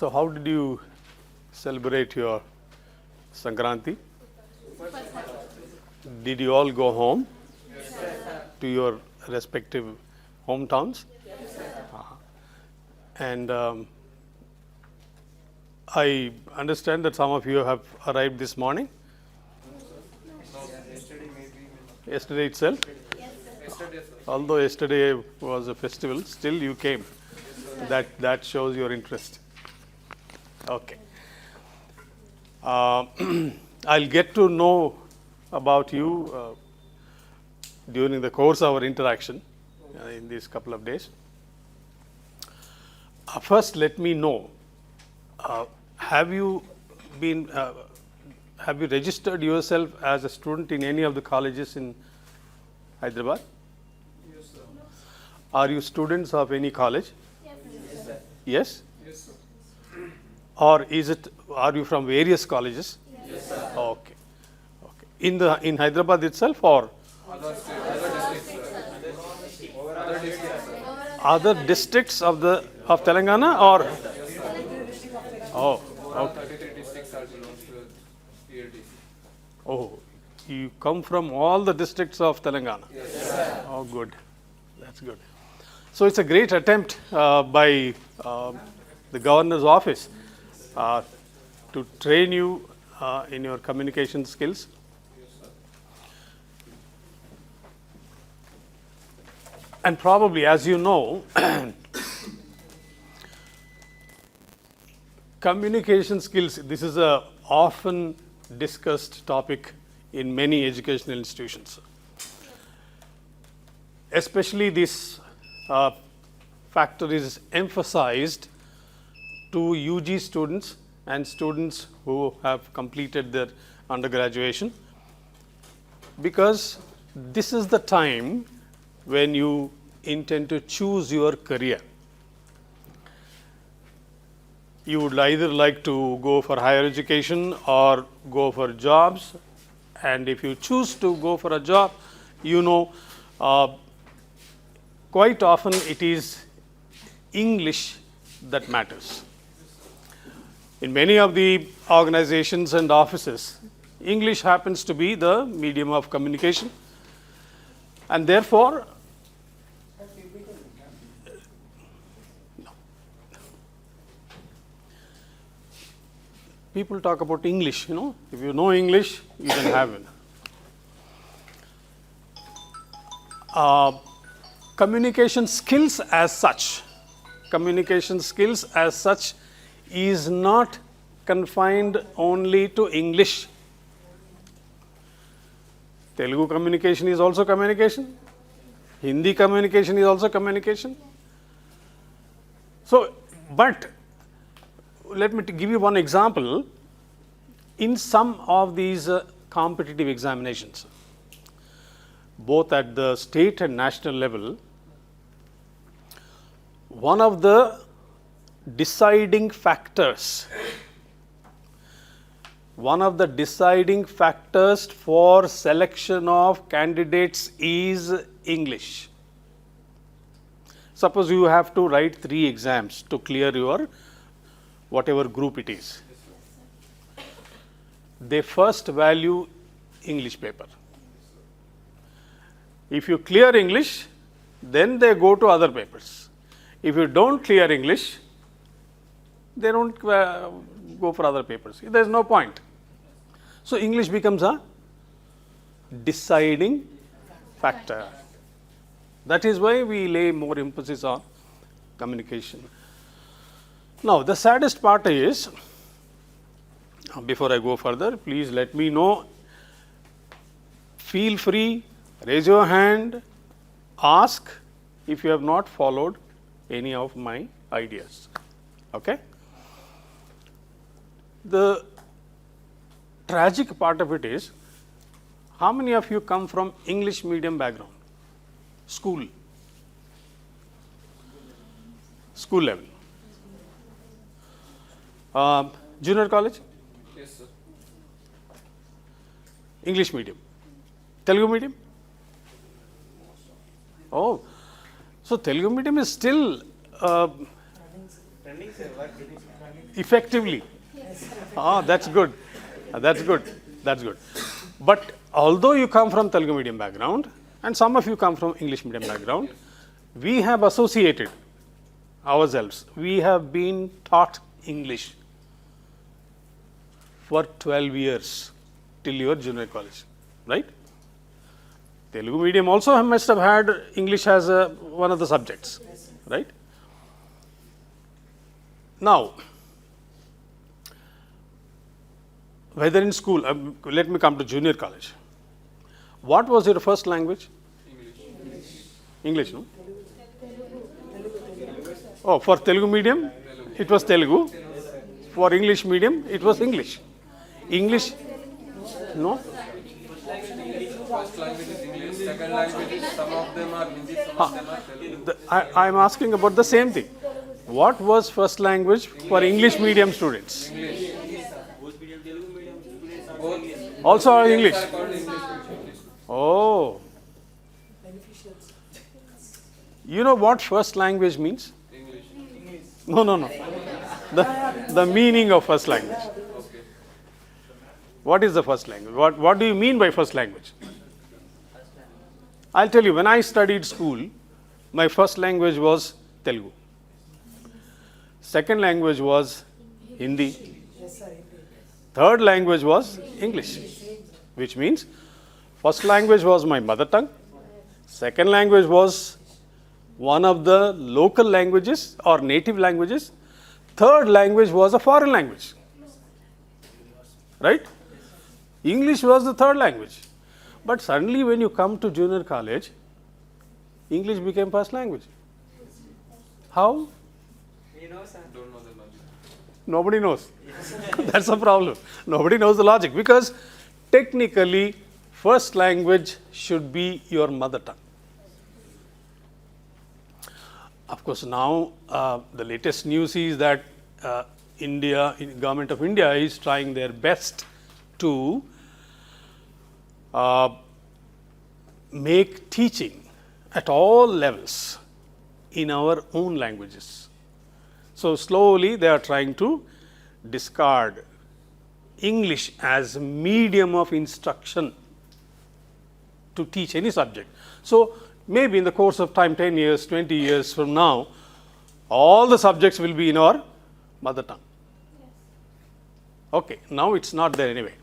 So how did you celebrate your Sankranti? Did you all go home to your respective hometowns? And I understand that some of you have arrived this morning. Yesterday itself? Although yesterday was a festival, still you came. That shows your interest. Okay. I'll get to know about you during the course of our interaction in these couple of days. First, let me know, have you registered yourself as a student in any of the colleges in Hyderabad? Yes, sir. Are you students of any college? Yes, sir. Yes? Yes, sir. Or are you from various colleges? Yes, sir. Okay. Okay. In Hyderabad itself or Other districts, sir. Other districts, sir. other districts of Telangana or? Oh, okay. 33 districts are belongs to ELTC. Oh, you come from all the districts of Telangana? Yes, sir. Oh, good. That's good. So it's a great attempt by the governor's office to train you in your communication skills. Yes, sir. And probably, as you know, communication skills, this is a often discussed topic in many educational institutions. Especially this factor is emphasized to UG students and students who have completed their undergraduation, because this is the time when you intend to choose your career. You would either like to go for higher education or go for jobs, and if you choose to go for a job, you know, quite often it is English that matters. In many of the organizations and offices, English happens to be the medium of communication, and therefore, people talk about English, you know. If you know English, you can have it. Communication skills as such is not confined only to English. Telugu communication is also communication. Hindi communication is also communication. So, but let me give you one example. In some of these competitive examinations, both at the state and national level, one of the deciding factors for selection of candidates is English. Suppose you have to write 3 exams to clear your whatever group it is. They first value English paper. If you clear English, then they go to other papers. If you don't clear English, they don't go for other papers. There is no point. So English becomes a deciding factor. That is why we lay more emphasis on communication. Now, the saddest part is, before I go further, please let me know. Feel free, raise your hand, ask if you have not followed any of my ideas. Okay? The tragic part of it is, how many of you come from English medium background? School level. Junior college? Yes, sir. English medium. Telugu medium? Oh, so Telugu medium is still Effectively. That's good. That's good. That's good. But although you come from Telugu medium background and some of you come from English medium background, we have associated ourselves. We have been taught English for 12 years till your junior college, right? Telugu medium also must have had English as one of the subjects, right? Now, whether in school, let me come to junior college. What was your first language? English, no? Oh, for Telugu medium, it was Telugu. For English medium, it was English. English, no? First language is English, second language is some of them are Hindi, some of them are Telugu. I am asking about the same thing. What was first language for English medium students? Also English. Oh. You know what first language means? English. No. The meaning of first language. Okay. What is the first language? What do you mean by first language? I'll tell you, when I studied school, my first language was Telugu. Second language was Hindi. Third language was English, which means first language was my mother tongue. Second language was one of the local languages or native languages. Third language was a foreign language. Right? English was the third language. But suddenly when you come to junior college, English became first language. How? Don't know the logic. Nobody knows. That's the problem. Nobody knows the logic because technically first language should be your mother tongue. Of course, now the latest news is that government of India is trying their best to make teaching at all levels in our own languages. So slowly they are trying to discard English as medium of instruction to teach any subject. So maybe in the course of time, 10 years, 20 years from now, all the subjects will be in our mother tongue. Okay, now it's not there anyway.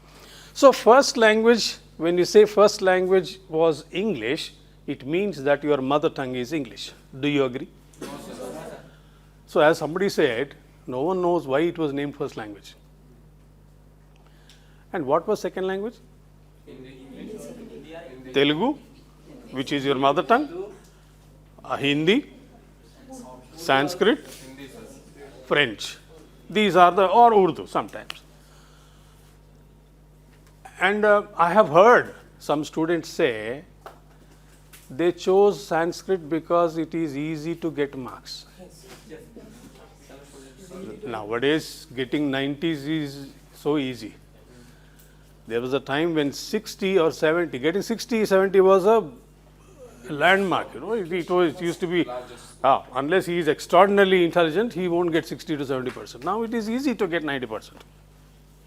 So first language, when you say first language was English, it means that your mother tongue is English. Do you agree? So as somebody said, no one knows why it was named first language. And what was second language? Telugu, which is your mother tongue, Hindi, Sanskrit, French. These are or Urdu sometimes. And I have heard some students say they chose Sanskrit because it is easy to get marks. Nowadays, getting 90s is so easy. There was a time when 60 or 70, getting 60, 70 was a landmark. It used to be, unless he is extraordinarily intelligent, he won't get 60 to 70%. Now it is easy to get 90%.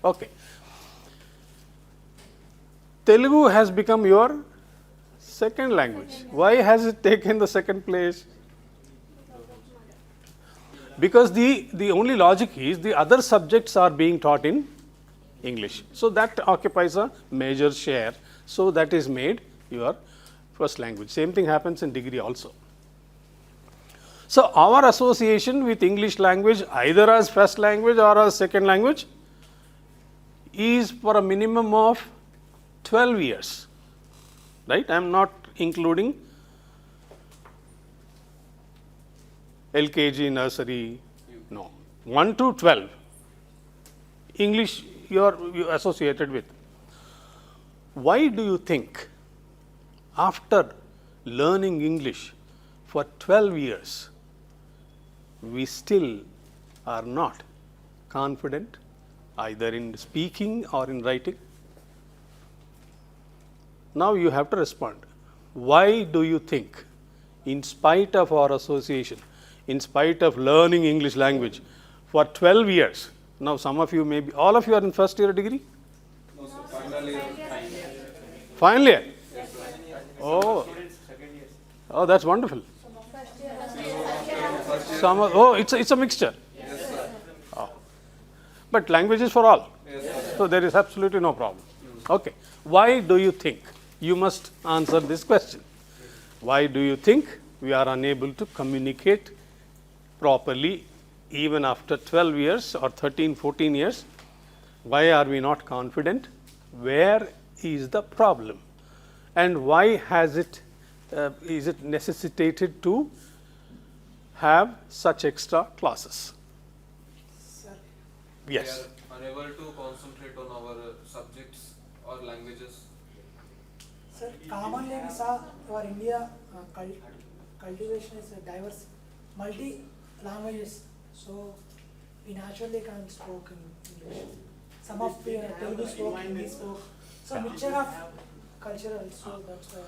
Okay. Telugu has become your second language. Why has it taken the second place? Because the only logic is the other subjects are being taught in English. So that occupies a major share. So that is made your first language. Same thing happens in degree also. So our association with English language either as first language or as second language is for a minimum of 12 years. Right? I am not including LKG, nursery, no. 1 to 12. English you are associated with. Why do you think after learning English for 12 years, we still are not confident either in speaking or in writing? Now you have to respond. Why do you think, in spite of our association, in spite of learning English language for 12 years. Now some of you maybe, all of you are in first year degree? No, sir. Final year. Final year? Oh. Oh, that's wonderful. Some of, oh, it's a mixture. Yes, sir. Oh. But language is for all. Yes, sir. So there is absolutely no problem. Okay. Why do you think? You must answer this question. Why do you think we are unable to communicate properly even after 12 years or 13, 14 years? Why are we not confident? Where is the problem? And why has is it necessitated to have such extra classes? Yes. We are unable to concentrate on our subjects or languages. Sir, commonly we saw our India cultivation is diverse, multi languages. So we naturally can't speak in English. Some of the Telugu spoke, Hindi spoke. So mixture of cultural. So that's why.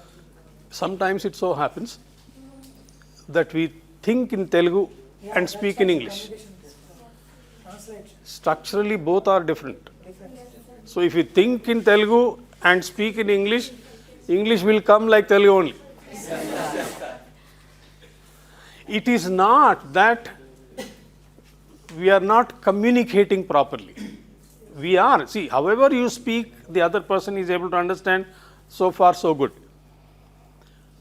Sometimes it so happens that we think in Telugu Yeah, and that's speak why in the English. communication is, translate Structurally, both are different. different. So if you think in Telugu and speak in English, English will come like Telugu only. It is not that we are not communicating properly. We are. See, however you speak, the other person is able to understand. So far, so good.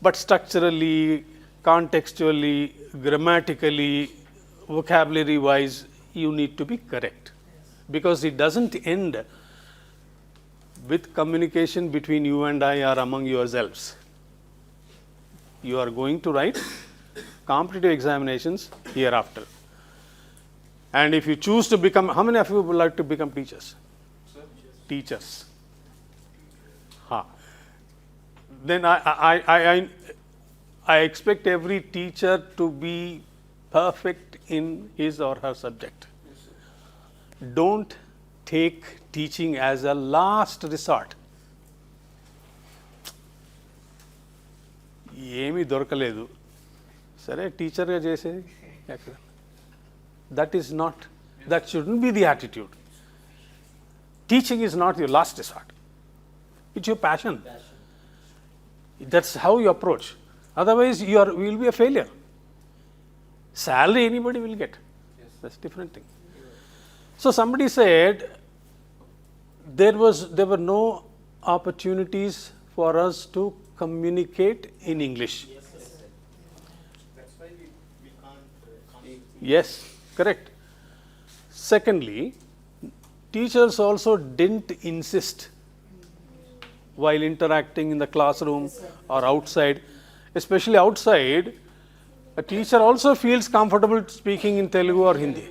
But structurally, contextually, grammatically, vocabulary wise, you need to be correct. Because it doesn't end with communication between you and I or among yourselves. You are going to write competitive examinations hereafter. And if you choose to become, how many of you would like to become teachers? Sir? Teachers. Then I expect every teacher to be perfect in his or her subject. Yes, sir. Don't take teaching as a last resort. ఏమీ దొరకలేదు సరే టీచర్గా చేసేది that is not that shouldn't be the attitude teaching is not your last resort it's your passion that's how you approach otherwise you will be a failure salary anybody will get. Yes. That's a different thing. So somebody said there were no opportunities for us to communicate in English. That's why we can't. Yes, correct. Secondly, teachers also didn't insist while interacting in the classroom or outside, especially outside. A teacher also feels comfortable speaking in Telugu or Hindi,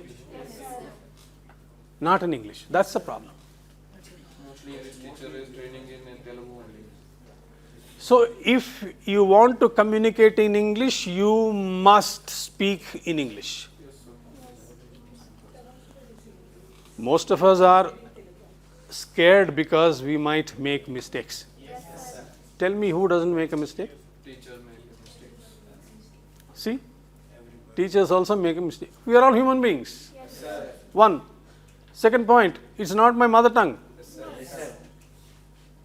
not in English. That's the problem. Mostly English teacher is training in Telugu only. So if you want to communicate in English, you must speak in English. Yes, sir. Most of us are scared because we might make mistakes. Tell me who doesn't make a mistake? Teacher make mistakes. See? Teachers also make a mistake. We are all human beings. One. Second point, it's not my mother tongue.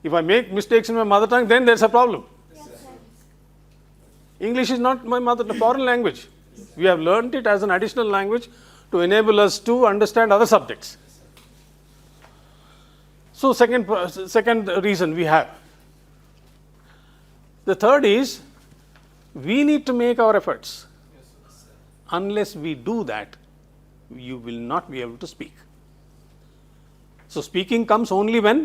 If I make mistakes in my mother tongue, then there's a problem. English is not my mother tongue, foreign language. We have learned it as an additional language to enable us to understand other subjects. So second reason we have. The third is, we need to make our efforts. Unless we do that, you will not be able to speak. So speaking comes only when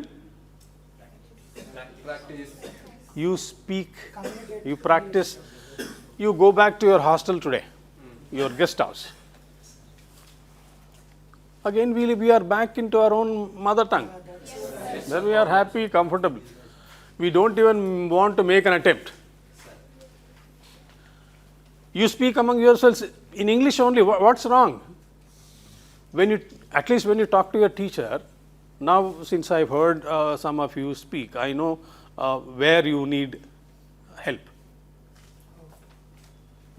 Practice. you speak, you practice, you go back to your hostel today, your guest house. Again, we are back into our own mother tongue. Then we are happy, comfortable. We don't even want to make an attempt. You speak among yourselves in English only. What's wrong? At least when you talk to your teacher, now since I've heard some of you speak, I know where you need help.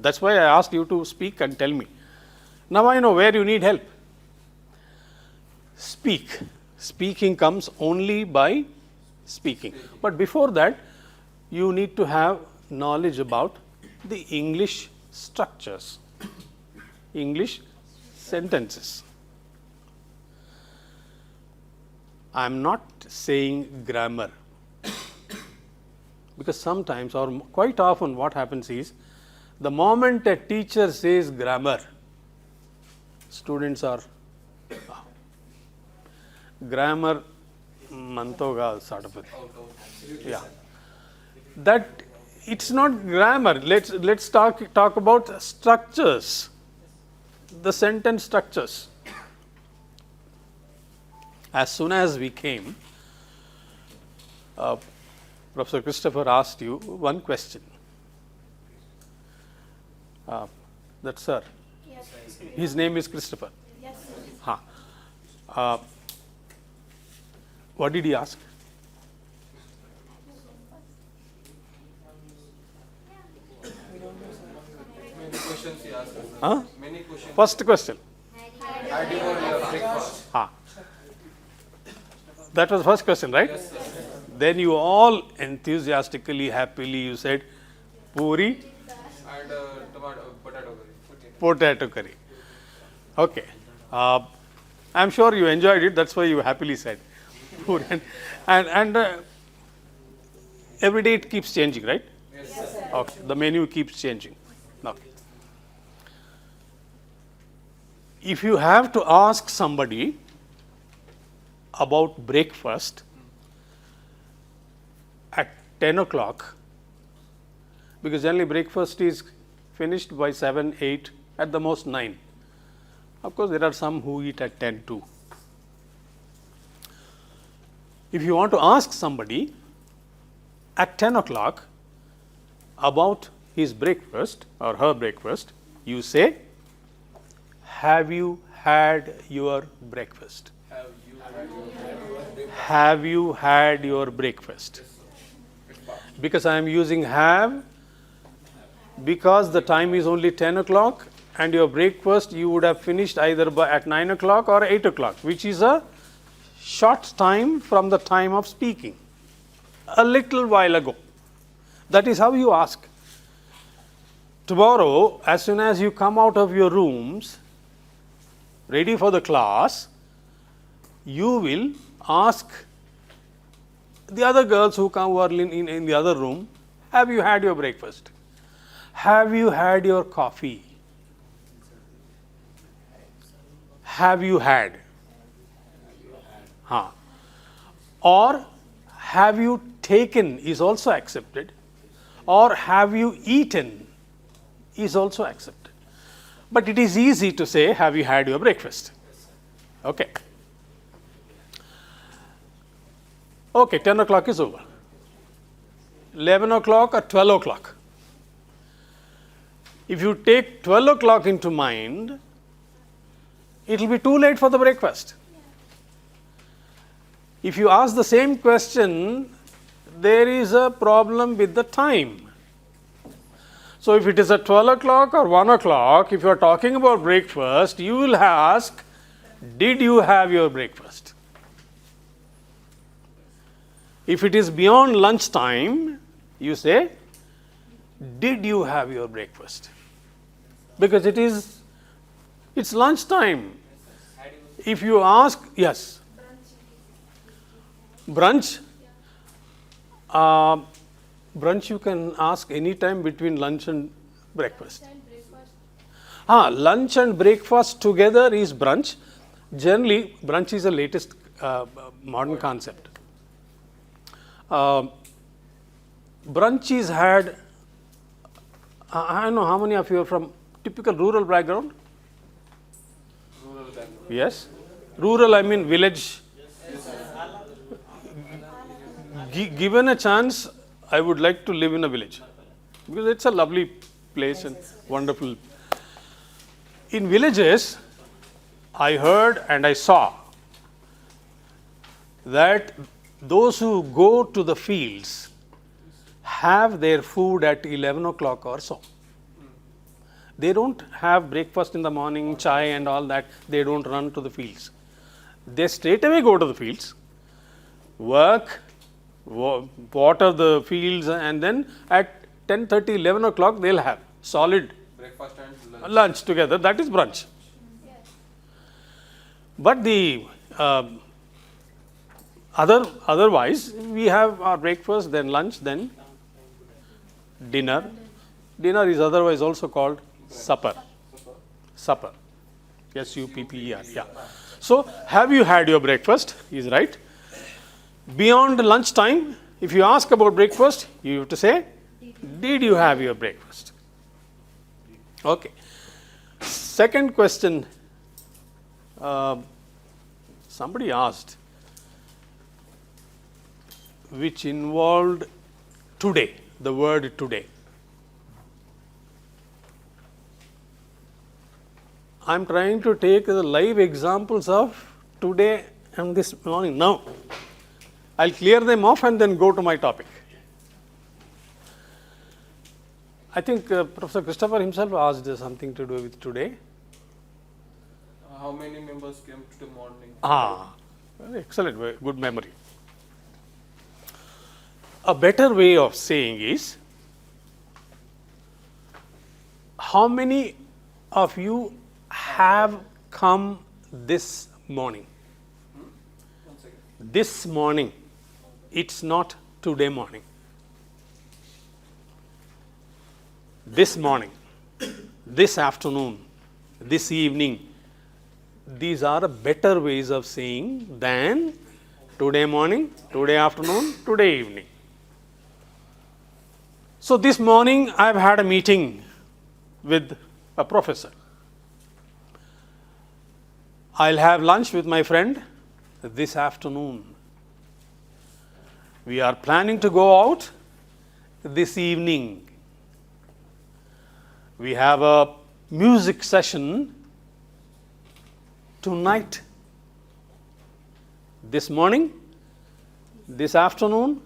That's why I asked you to speak and tell me. Now I know where you need help. Speak. Speaking comes only by speaking. But before that, you need to have knowledge about the English structures, English sentences. I am not saying grammar, because sometimes or quite often what happens is, the moment a teacher says grammar, students are grammar mantoga sort of a thing. Yeah, that it's not grammar. Let's talk about structures, the sentence structures. As soon as we came, Professor Christopher asked you one question. That sir, Yes. his name is Christopher. Yes. What did he ask? Many questions he asked. Huh? Many questions. First question. Had you on your breakfast? That was the first question, right? Yes, sir. Then you all enthusiastically, happily, you said puri, And potato curry. Okay. potato curry. Okay. I'm sure you enjoyed it. That's why you happily said puri. And every day it keeps changing, right? Yes, sir. Okay. The menu keeps changing. Okay. If you have to ask somebody about breakfast at 10 o'clock, because generally breakfast is finished by 7, 8, at the most 9. Of course, there are some who eat at 10 too. If you want to ask somebody at 10 o'clock about his breakfast or her breakfast, you say, have you had your breakfast? Have you had your breakfast? Because I am using have, because the time is only 10 o'clock and your breakfast you would have finished either at 9 o'clock or 8 o'clock, which is a short time from the time of speaking, a little while ago. That is how you ask. Tomorrow, as soon as you come out of your rooms, ready for the class, you will ask the other girls who are in the other room, have you had your breakfast? Have you had your coffee? Have you had? Or have you taken is also accepted, or have you eaten is also accepted. But it is easy to say, have you had your breakfast? Okay. Okay, 10 o'clock is over. 11 o'clock or 12 o'clock. If you take 12 o'clock into mind, it will be too late for the breakfast. If you ask the same question, there is a problem with the time. So if it is at 12 o'clock or 1 o'clock, if you are talking about breakfast, you will ask, did you have your breakfast? If it is beyond lunchtime, you say, did you have your breakfast? Because it's lunchtime. If you ask, yes. Brunch? Brunch you can ask any time between lunch and breakfast. Lunch and breakfast together is brunch. Generally, brunch is the latest modern concept. Brunch is had, I don't know how many of you are from typical rural background? Rural background. Yes. Rural, I mean village. Given a chance, I would like to live in a village because it's a lovely place and wonderful. In villages, I heard and I saw that those who go to the fields have their food at 11 o'clock or so. They don't have breakfast in the morning, chai and all that. They don't run to the fields. They straight away go to the fields, work, water the fields, and then at 10:30, 11 o'clock, they'll have solid Breakfast and lunch. lunch together. That is brunch. But the otherwise, we have our breakfast, then lunch, then dinner. Dinner is otherwise also called supper. Supper. S-U-P-P-E-R. Yeah. So, have you had your breakfast? Is right. Beyond lunchtime, if you ask about breakfast, you have to say, did you have your breakfast? Okay. Second question, somebody asked, which involved today, the word today. I am trying to take the live examples of today and this morning. Now, I will clear them off and then go to my topic. I think Professor Christopher himself asked something to do with today. How many members came to the morning? Excellent, very good memory. A better way of saying is, how many of you have come this morning? One second. This morning, it's not today morning. This morning, this afternoon, this evening, these are better ways of saying than today morning, today afternoon, today evening. So this morning I have had a meeting with a professor. I'll have lunch with my friend this afternoon. We are planning to go out this evening. We have a music session tonight. This morning, this afternoon,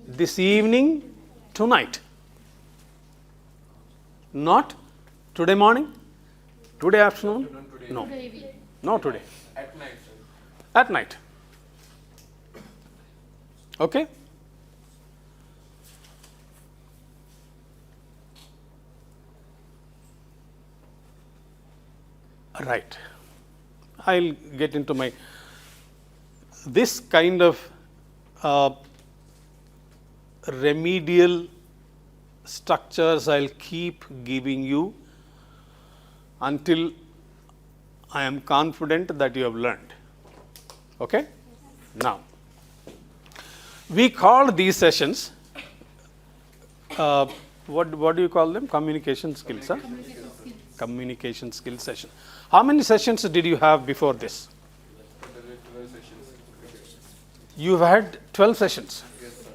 this evening, tonight. Not today morning, today afternoon, no. No today. At night, sir. At night. Okay? Right. I'll get into my this kind of remedial structures I'll keep giving you until I am confident that you have learned. Okay? Now, we call these sessions, what do you call them? Communication skills, huh? Communication skills session. How many sessions did you have before this? 12 sessions. You've had 12 sessions. Yes, sir.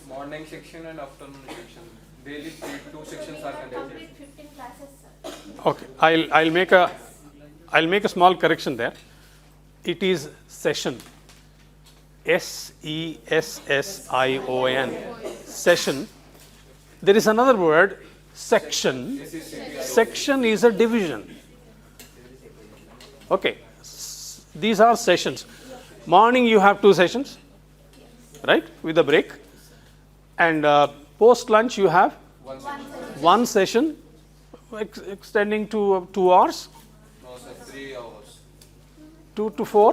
Morning section and afternoon section. Daily 2 sections are conducted. 15 classes, sir. Okay, I'll make a small correction there. It is session. S-E-S-S-I-O-N. Session. There is another word, section. Section is a division. Okay, these are sessions. Morning you have 2 sessions, right, with a break. And post lunch you have 1 session extending to 2 hours. No, sir, 3 hours. 2 to 4?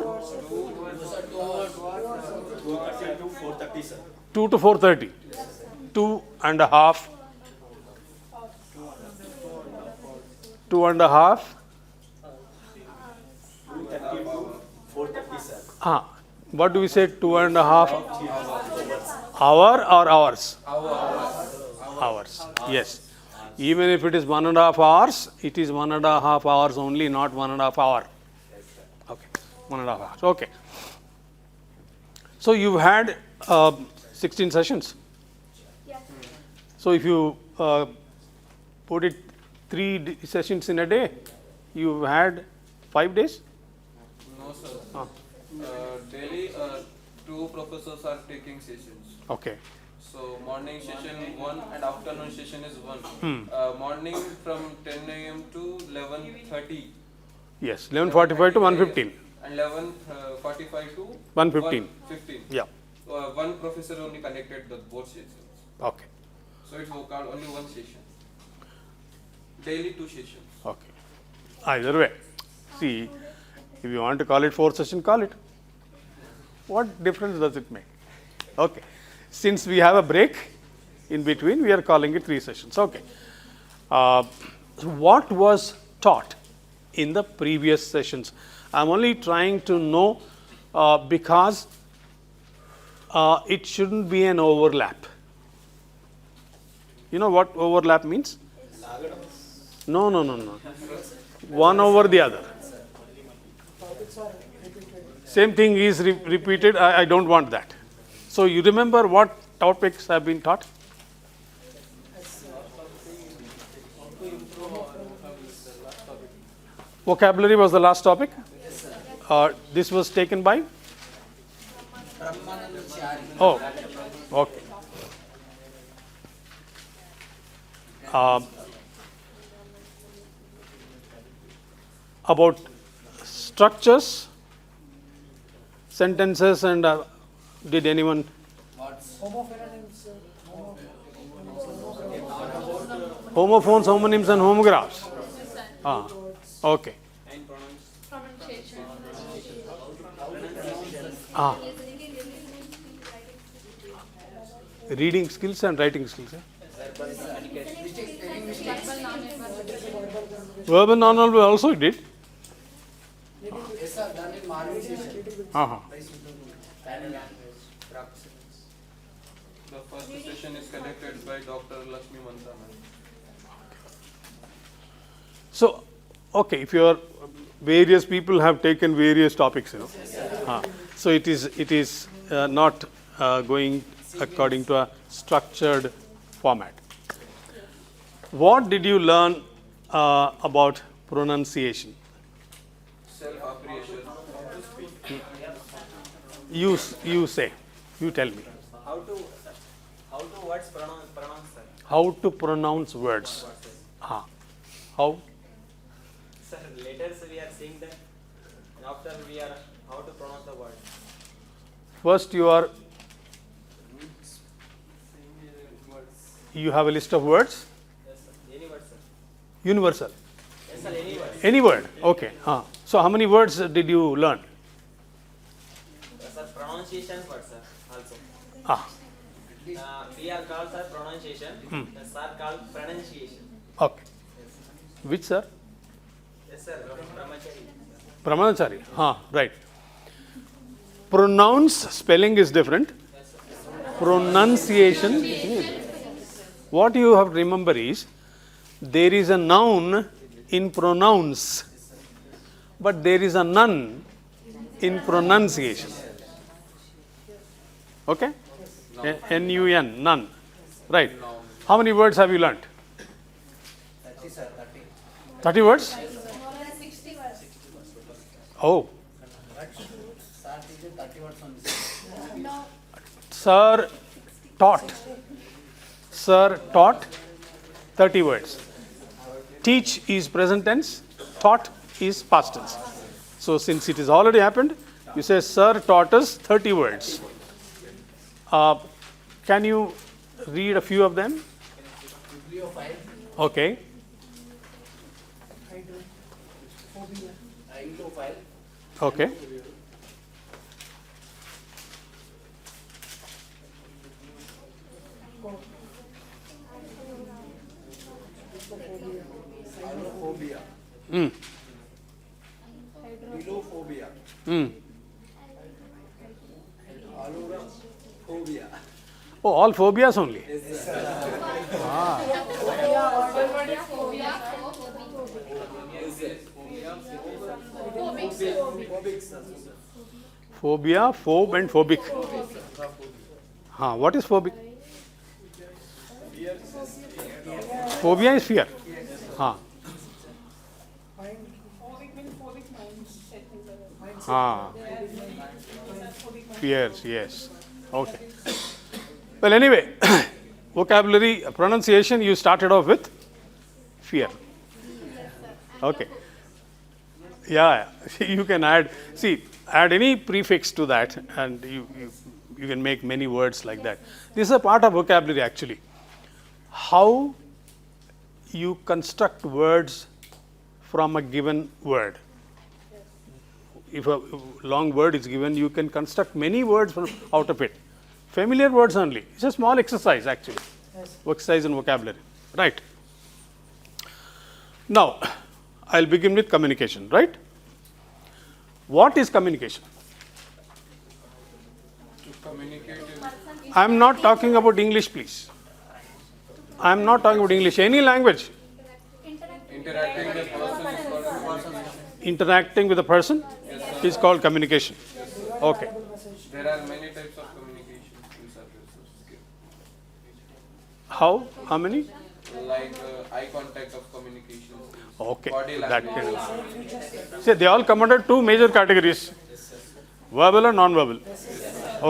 2 to 4:30. 2.5. 2.5. What do we say? 2.5 hour or hours? Hours. Yes. Even if it is 1.5 hours, it is 1.5 hours only, not 1.5 hour. Okay. 1.5 hours. Okay. So you've had 16 sessions. Yes. So if you put it 3 sessions in a day, you've had 5 days? No, sir. Daily 2 professors are taking sessions. Okay. So morning session 1 and afternoon session is 1. Hmm. Morning from 10 a.m. to 11:30 Yes, 11:45 to 1:15. and 11:45 to 1:15. 1:15. Yeah, One professor only conducted the both sessions. okay, So it's called only one session. Daily 2 sessions. okay. Either way, see, if you want to call it 4 session, call it. What difference does it make? Okay. Since we have a break in between, we are calling it 3 sessions. Okay. What was taught in the previous sessions? I'm only trying to know because it shouldn't be an overlap. You know what overlap means? No. One over the other. Topics are repeated. Same thing is repeated. I don't want that. So you remember what topics have been taught? Vocabulary was the last topic. This was taken by? Oh, okay. About structures, sentences, and did anyone? Homophones, Homophones, homonyms, and homographs. Okay. Reading skills and writing skills. Verbal non-verbal also did. Yes, sir. Done in morning session. The first session is conducted by Dr. Lakshmi Mantana. So, okay, if your various people have taken various topics, so it is not going according to a structured format. What did you learn about pronunciation? Self-appreciation. You say, you tell me. How to words pronounce sir? How to pronounce words? How? Sir, later we are seeing that, and after we are how to pronounce the word. First, you have a list of words. Yes, sir. Any word, sir. Universal. Yes, sir. Any word. Any word. Okay. So how many words did you learn? Yes, sir. Pronunciation word, sir. Also. We are called sir pronunciation. The sir called pronunciation. Okay. Which sir? Yes, sir. Brahmachari. Brahmachari. Right. Pronounce spelling is different. Yes, sir. Pronunciation. What you have to remember is there is a noun in pronounce, but there is a none in pronunciation. Okay? N-U-N, none. Right. How many words have you learnt? 30, sir. 30. 30 words? More than 60 words. Oh. Sir, teacher 30 words only. No. Sir taught 30 words. Teach is present tense, taught is past tense. So since it has already happened, you say, Sir taught us 30 words. Can you read a few of them? Bibliophile. Okay. Anglophile. Okay. Allophobia. Philophobia. Allophobia. Oh, all phobias only. Phobia, phobe, and phobic. What is phobic? Phobia is fear. Fears, yes. Okay. Well, anyway, vocabulary, pronunciation, you started off with fear. Okay. Yeah, you can add any prefix to that, and you can make many words like that. This is a part of vocabulary actually. How you construct words from a given word. If a long word is given, you can construct many words out of it. Familiar words only. It's a small exercise actually. Yes. Exercise in vocabulary. Right. Now, I'll begin with communication, right? What is communication? To communicate in I'm not talking about English, please. I'm not talking about English. Any language. interacting with person is called communication. Interacting with a person is called communication. Okay. There are many types of communication in services. How many? Like eye contact of communication. Okay. Body That language. can. See, they all come under two major categories: verbal and non-verbal.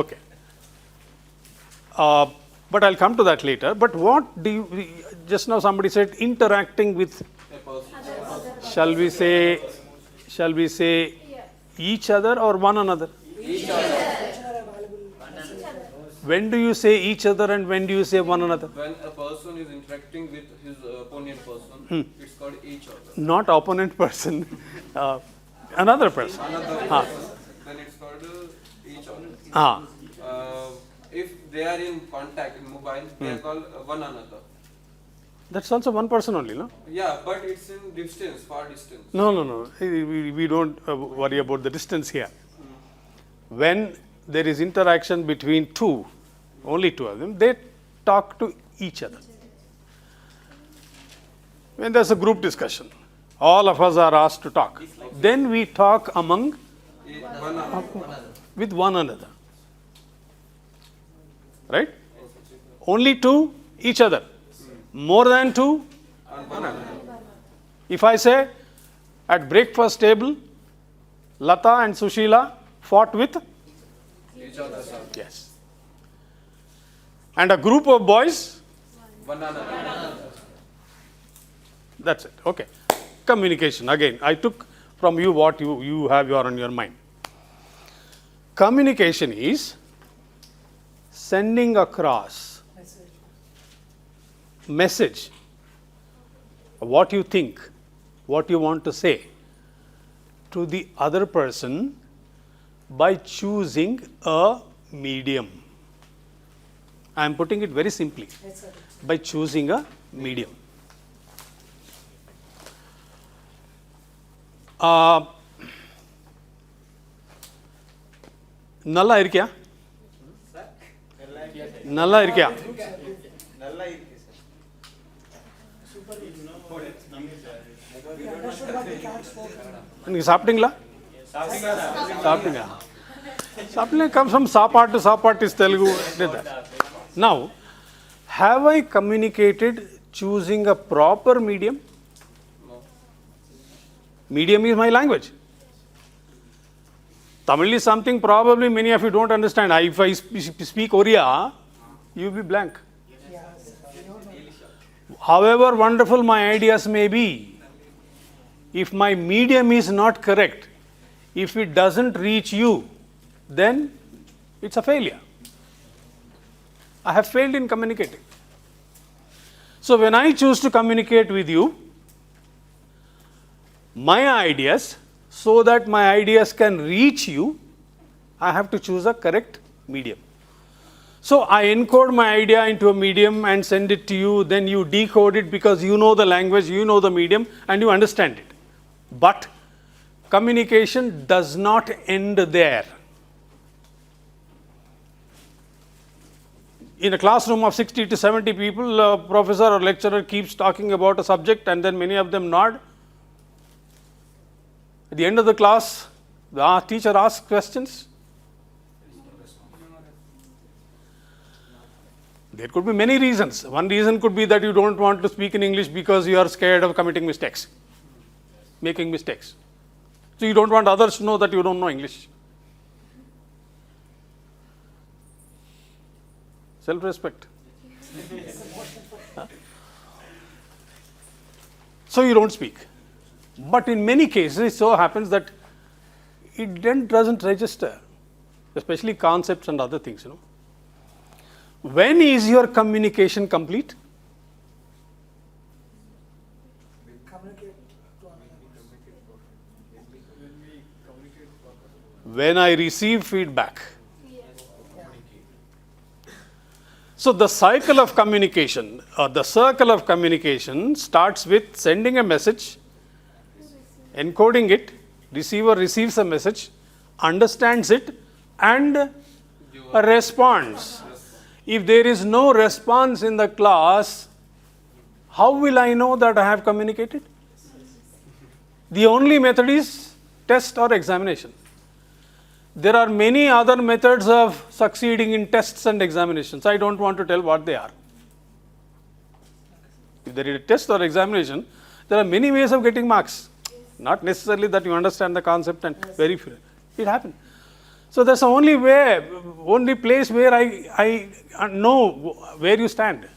Okay. But I'll come to that later. But what do you? Just now somebody said interacting with. A person. Shall we say each other or one another? When do you say each other and when do you say one another? When a person is interacting with his opponent person, it's called each other. Not opponent person, another person. Another person, then it's called each other. Ah, If they are in contact in mobile, they are called one another. that's also one person only, no? Yeah, but it's in distance, far distance. No. We don't worry about the distance here. When there is interaction between two, only two of them, they talk to each other. When there's a group discussion, all of us are asked to talk. Then we talk among One another. with one another. Right? Only two, each other. More than two, And one another. if I say at breakfast table, Lata and Sushila fought with, Each other. yes. And a group of boys, One another. that's it. Okay. Communication. Again, I took from you what you have on your mind. Communication is sending across message, what you think, what you want to say to the other person by choosing a medium. I am putting it very simply, Yes, sir. by choosing a medium. நல்லா இருக்கியா நல்லா இருக்கியா நல்லா இருக்கு sir. We understood what we can't spoke. நீங்கள் சாப்பிட்டீங்களா சாப்பிட்டீங்க சாப்பிட்டீங்க comes from சாப்பாட்டு சாப்பாட்டு is Telugu. Now, have I communicated choosing a proper medium? No. Medium is my language. Tamil is something probably many of you don't understand. If I speak Oriya, you will be blank. Yeah, we don't know. However wonderful my ideas may be, if my medium is not correct, if it doesn't reach you, then it's a failure. I have failed in communicating. So when I choose to communicate with you, my ideas, so that my ideas can reach you, I have to choose a correct medium. So I encode my idea into a medium and send it to you, then you decode it because you know the language, you know the medium, and you understand it. But communication does not end there. In a classroom of 60 to 70 people, a professor or lecturer keeps talking about a subject and then many of them nod. At the end of the class, the teacher asks questions. There could be many reasons. One reason could be that you don't want to speak in English because you are scared of committing mistakes, making mistakes. So you don't want others to know that you don't know English. Self-respect. So you don't speak. But in many cases, it so happens that it then doesn't register, especially concepts and other things, When is your communication complete? Communicate to another. When I receive feedback. So the cycle of communication, or the circle of communication starts with sending a message, encoding it, receiver receives a message, understands it, and responds. If there is no response in the class, how will I know that I have communicated? The only method is test or examination. There are many other methods of succeeding in tests and examinations. I don't want to tell what they are. If there is a test or examination, there are many ways of getting marks. Not necessarily that you understand the concept and very few. It happens. So that's the only way, only place where I know where you stand.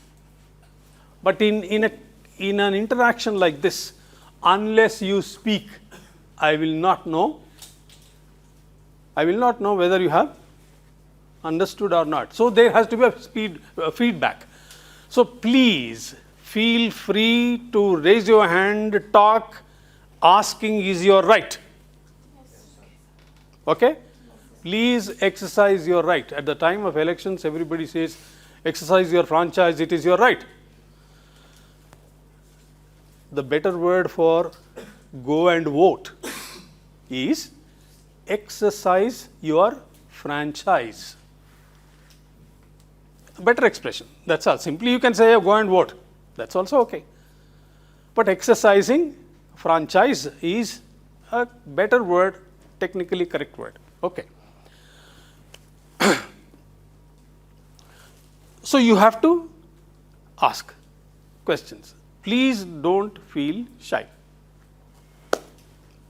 But in an interaction like this, unless you speak, I will not know. I will not know whether you have understood or not. So there has to be a feedback. So please feel free to raise your hand, talk. Asking is your right. Okay? Please exercise your right. At the time of elections, everybody says, exercise your franchise, it is your right. The better word for go and vote is exercise your franchise. Better expression. That's all. Simply you can say go and vote. That's also okay. But exercising franchise is a better word, technically correct word. Okay. So you have to ask questions. Please don't feel shy.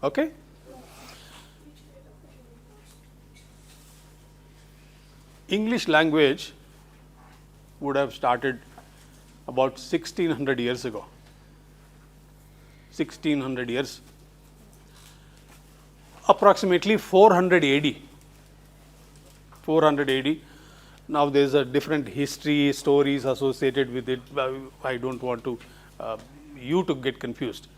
Okay? English language would have started about 1600 years ago. 1600 years. Approximately 400 AD. 400 AD. Now there is a different history, stories associated with it. I don't want to you to get confused.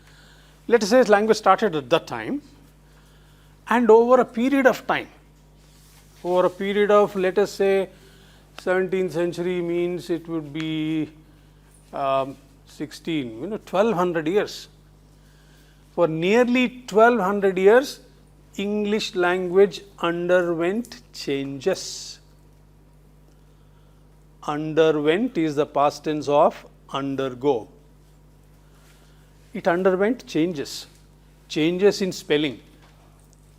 Let us say language started at that time, and over a period of time, over a period of, let us say, 17th century means it would be 1200 years. For nearly 1200 years, English language underwent changes. Underwent is the past tense of undergo. It underwent changes. Changes in spelling.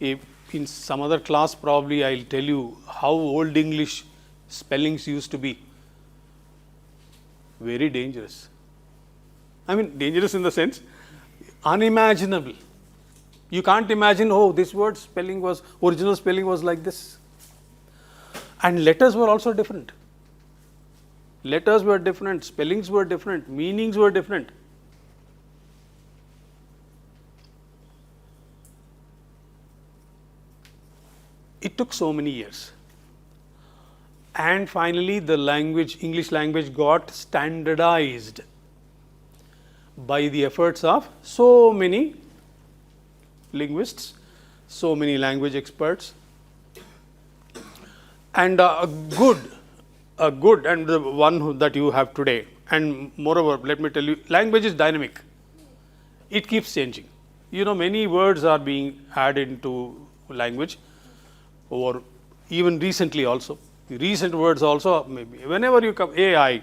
If in some other class probably I'll tell you how old English spellings used to be. Very dangerous. I mean dangerous in the sense unimaginable. You can't imagine, oh, this word spelling was, original spelling was like this. And letters were also different. Letters were different, spellings were different, meanings were different. It took so many years. And finally, the language, English language got standardized by the efforts of so many linguists, so many language experts, and a good and the one that you have today. And moreover, let me tell you, language is dynamic. It keeps changing. You know, many words are being added into language, or even recently also. The recent words also, maybe whenever you come, AI,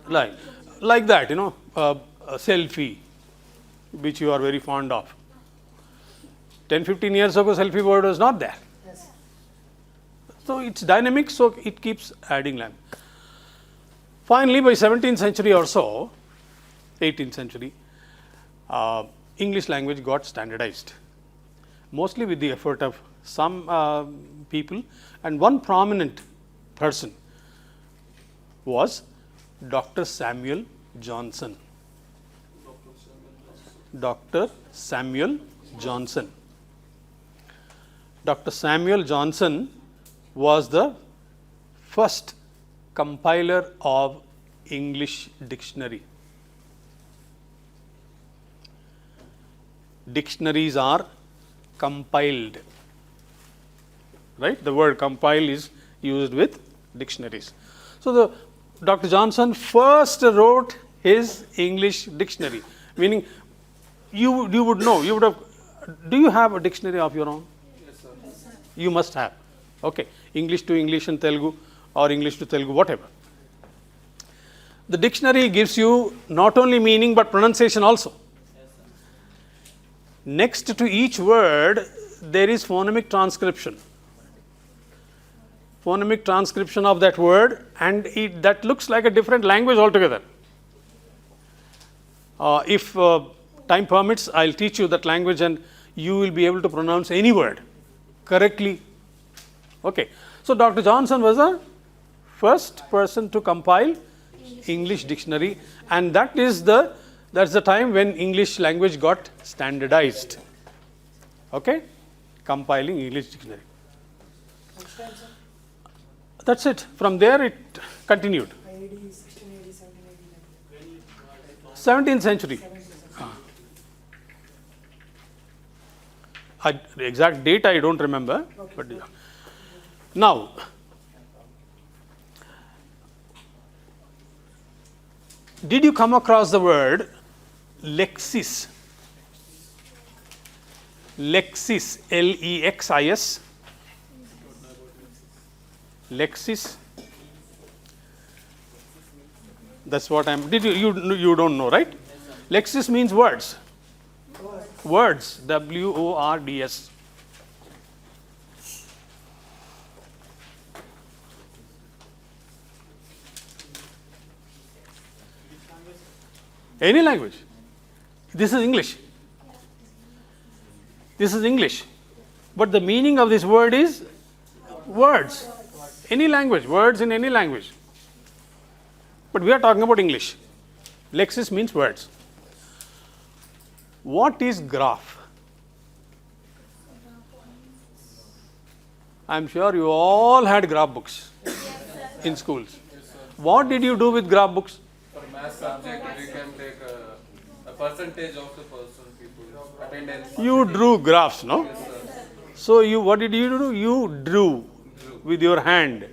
like that, you know, a selfie, which you are very fond of. 10-15 years ago, selfie word was not there. Yes. So it's dynamic, so it keeps adding language. Finally, by 17th century or so, 18th century, English language got standardized, mostly with the effort of some people and one prominent person, was Dr. Samuel Johnson. Dr. Samuel Johnson. Dr. Samuel Johnson was the first compiler of English dictionary. Dictionaries are compiled, right? The word compile is used with dictionaries. So Dr. Johnson first wrote his English dictionary, meaning you would know, you would have, do you have a dictionary of your own? Yes, sir. You must have. Okay, English to English and Telugu, or English to Telugu, whatever. The dictionary gives you not only meaning but pronunciation also. Next to each word, there is phonemic transcription. Phonemic transcription of that word, and that looks like a different language altogether. If time permits, I'll teach you that language and you will be able to pronounce any word correctly. Okay. So Dr. Johnson was the first person to compile English dictionary, and that's the time when English language got standardized. Okay? Compiling English dictionary. Next time, sir. That's it. From there it continued. AD 1680, 1780, 17th century. 17th. The exact date I don't remember. Okay. But yeah. Now, did you come across the word Lexis? Lexis, Lexis. Lexis. That's what I'm. Did you don't know, right? Lexis means words. Words. WORDS. Any language. This is English. This is English. But the meaning of this word is words. Any language. Words in any language. But we are talking about English. Lexis means words. What is graph? I am sure you all had graph books in schools. What did you do with graph books? For math subject, we can take a percentage of the person, people, attendance. You drew graphs, no? Yes, sir. So what did you do? You drew with your hand.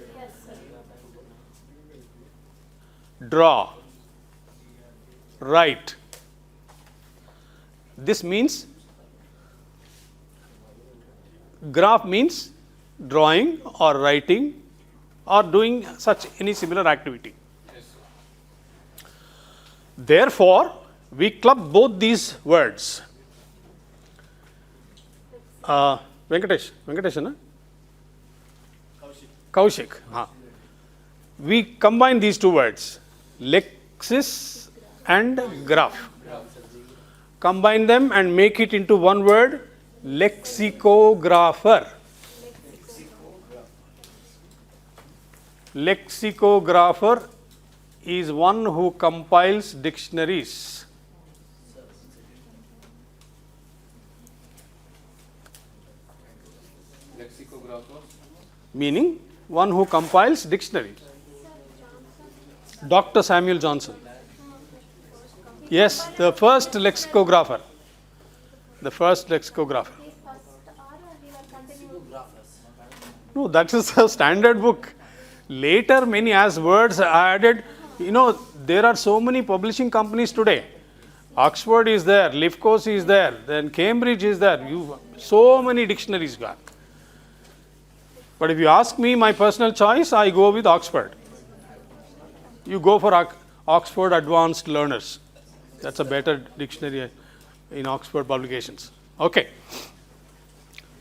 Draw. Write. This means, graph means drawing or writing or doing such any similar activity. Yes, sir. Therefore, we club both these words. Venkatesh, na? Kaushik. We combine these two words, Lexis and graph. Combine them and make it into one word, lexicographer. Lexicographer is one who compiles dictionaries. Lexicographer. Meaning one who compiles dictionaries. Dr. Samuel Johnson. Yes, the first lexicographer. The first lexicographer. No, that is a standard book. Later, many as words are added. You know, there are so many publishing companies today. Oxford is there, Lifcos is there, then Cambridge is there. So many dictionaries got. But if you ask me my personal choice, I go with Oxford. You go for Oxford Advanced Learners. That's a better dictionary in Oxford publications. Okay.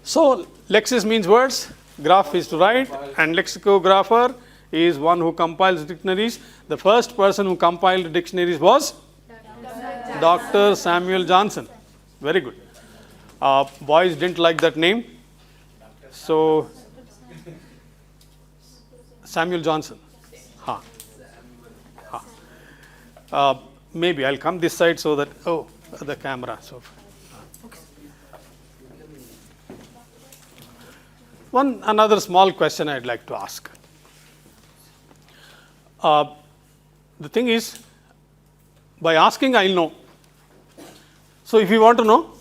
So, Lexis means words, graph is to write, and lexicographer is one who compiles dictionaries. The first person who compiled dictionaries was Dr. Samuel Johnson. Very good. Boys didn't like that name. So, Samuel Johnson. Maybe I'll come this side so that, oh, the camera. So, another small question I'd like to ask. The thing is, by asking, I'll know. So, if you want to know,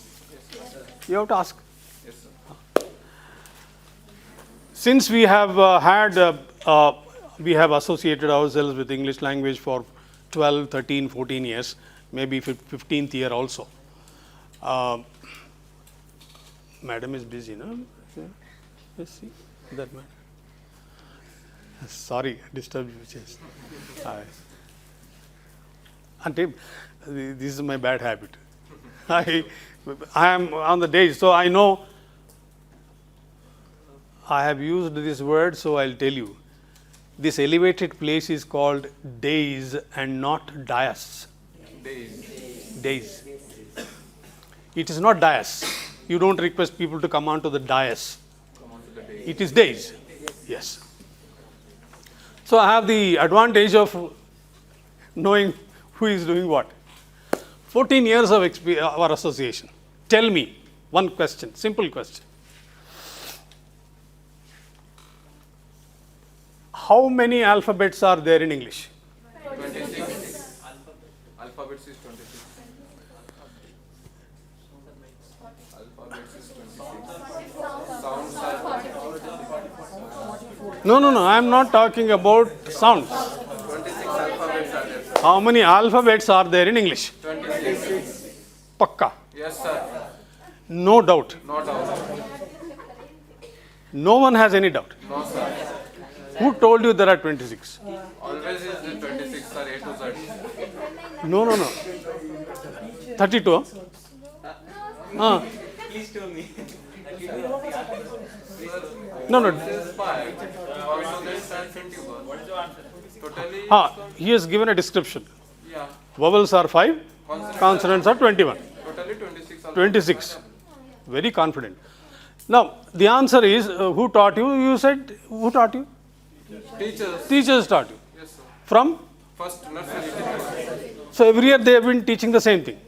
you have to ask. Yes, sir. Since we have we have associated ourselves with English language for 12, 13, 14 years, maybe 15th year also. Madam is busy, no? Let's see that man. Sorry, disturbed you. Just. This is my bad habit. I am on the days, so I know I have used this word, so I'll tell you. This elevated place is called days and not dais. Days. It is not dais. You don't request people to come onto the dais. It is days. Yes. So I have the advantage of knowing who is doing what. 14 years of our association. Tell me one question, simple question. How many alphabets are there in English? 26. Alphabets is 26. Alphabets is 26. Sounds are No. I am not talking about sounds. 26 alphabets are there, sir. How many alphabets are there in English? 26. Pakka. Yes, sir. No doubt. Not all. No one has any doubt. No, sir. Who told you there are 26? Always is the 26, sir. A to Z. No. 32. Huh? Please tell me. No. This is 5. Also, there is 21. What is your answer? Totally. He has given a description. Yeah. Vowels are 5, consonants are 21. Totally 26. 26. Very confident. Now, the answer is who taught you? You said who taught you? Teachers. Teachers taught you. Yes, sir. From? First nursery. So every year they have been teaching the same thing.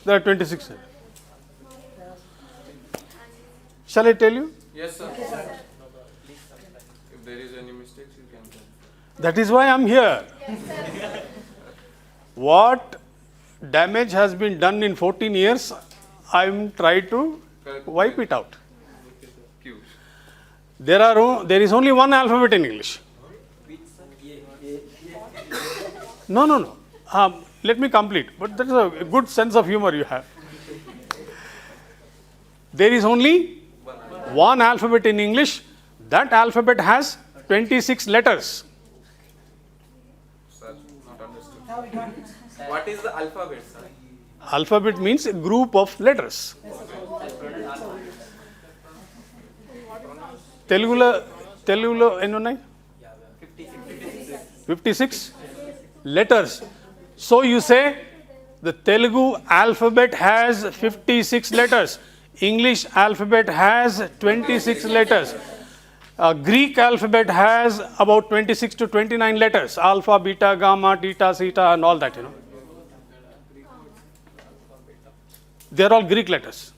There are 26. Shall I tell you? Yes, sir. If there is any mistakes, you can tell. That is why I am here. What damage has been done in 14 years, I am trying to wipe it out. Q. There is only one alphabet in English. No. Let me complete. But that is a good sense of humor you have. There is only one alphabet in English. That alphabet has 26 letters. Sir, not understood. What is the alphabet, sir? Alphabet means a group of letters. Telugulo ఎన్ని ఉన్నాయి? 56 letters. So you say the Telugu alphabet has 56 letters. English alphabet has 26 letters. Greek alphabet has about 26 to 29 letters. Alpha, beta, gamma, theta, zeta and all that, They are all Greek letters.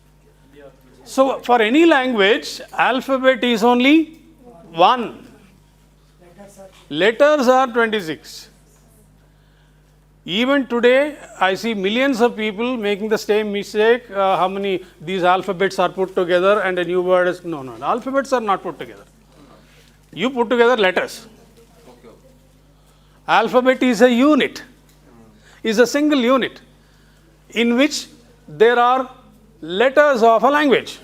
So for any language, alphabet is only one. Letters are 26. Even today, I see millions of people making the same mistake. How many these alphabets are put together and a new word is no. Alphabets are not put together. You put together letters. Okay. Alphabet is a unit, is a single unit in which there are letters of a language.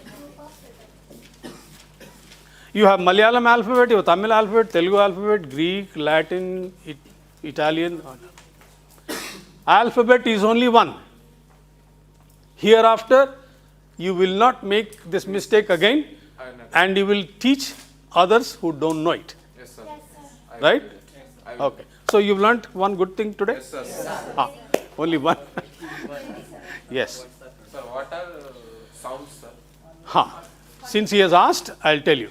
You have Malayalam alphabet, you have Tamil alphabet, Telugu alphabet, Greek, Latin, Italian. Alphabet is only one. Hereafter, you will not make this mistake again and you will teach others who don't know it. Yes, sir. Right? I will. Okay. So you've learnt one good thing today? Yes, sir. Only one. Yes. Sir, what are sounds, sir? Since he has asked, I'll tell you.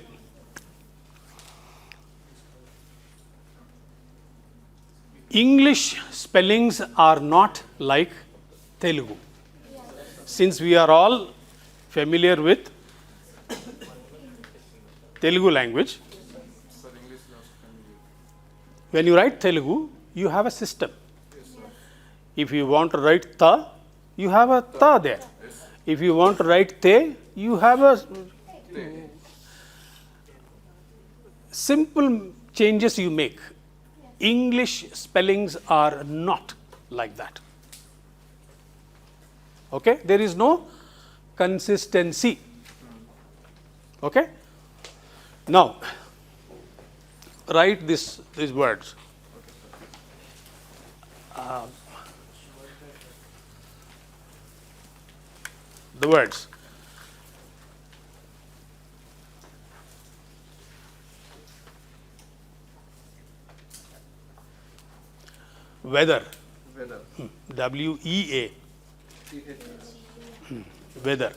English spellings are not like Telugu. Since we are all familiar with Telugu language, Sir, English last family. when you write Telugu, you have a system. If you want to write ta, you have a ta there. If you want to write te, you have a simple changes you make. English spellings are not like that. Okay? There is no consistency. Okay? Now, write these words. The words. Weather. Weather. W-E-A. TH. Weather.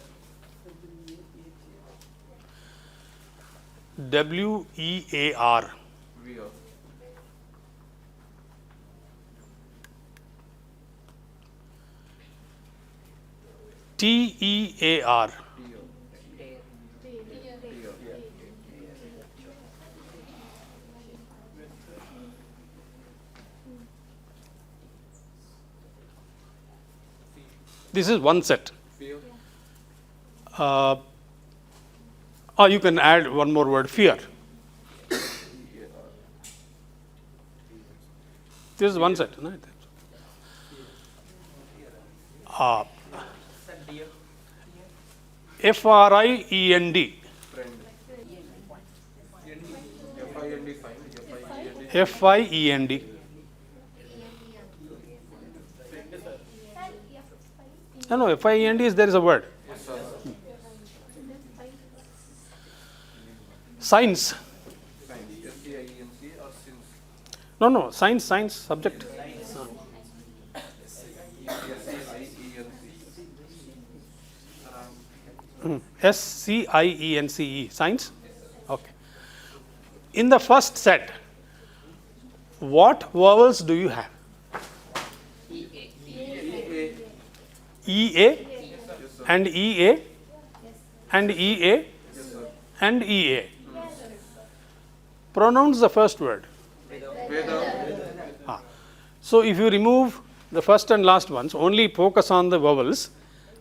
W-E-A-R. Wear. T-E-A-R. Tear. This is one set. Fear. Or you can add one more word, fear. This is one set. No? Sir, dear. F-R-I-E-N-D. Friend. F-I-N-D fine. F-I-E-N-D. F-I-E-N-D. No, F-I-E-N-D is there is a word. Yes, sir. Science. Fine. S-C-I-E-N-C or sins. No, science, subject. S-C-I-E-N-C. S-C-I-E-N-C-E. Science? Okay. In the first set, what vowels do you have? E-A and E-A and E-A and E-A. Pronounce the first word. Veda. So if you remove the first and last ones, only focus on the vowels,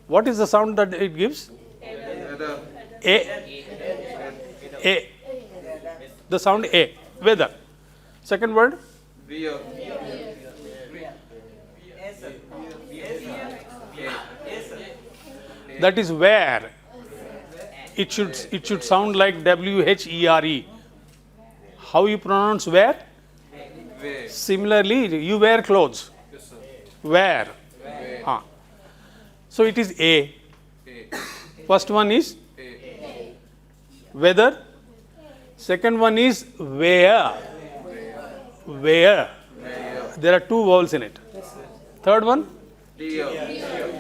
what is the sound that it gives? Veda. A. A. The sound A. Weather. Second word? Wear. That is where. It should sound like W-H-E-R-E. How you pronounce where? Wear. Similarly, you wear clothes. Yes, sir. Where? So it is A. A. First one is A. weather. Second one is where. Where. There are two vowels in it. Third one, Dear. Dear.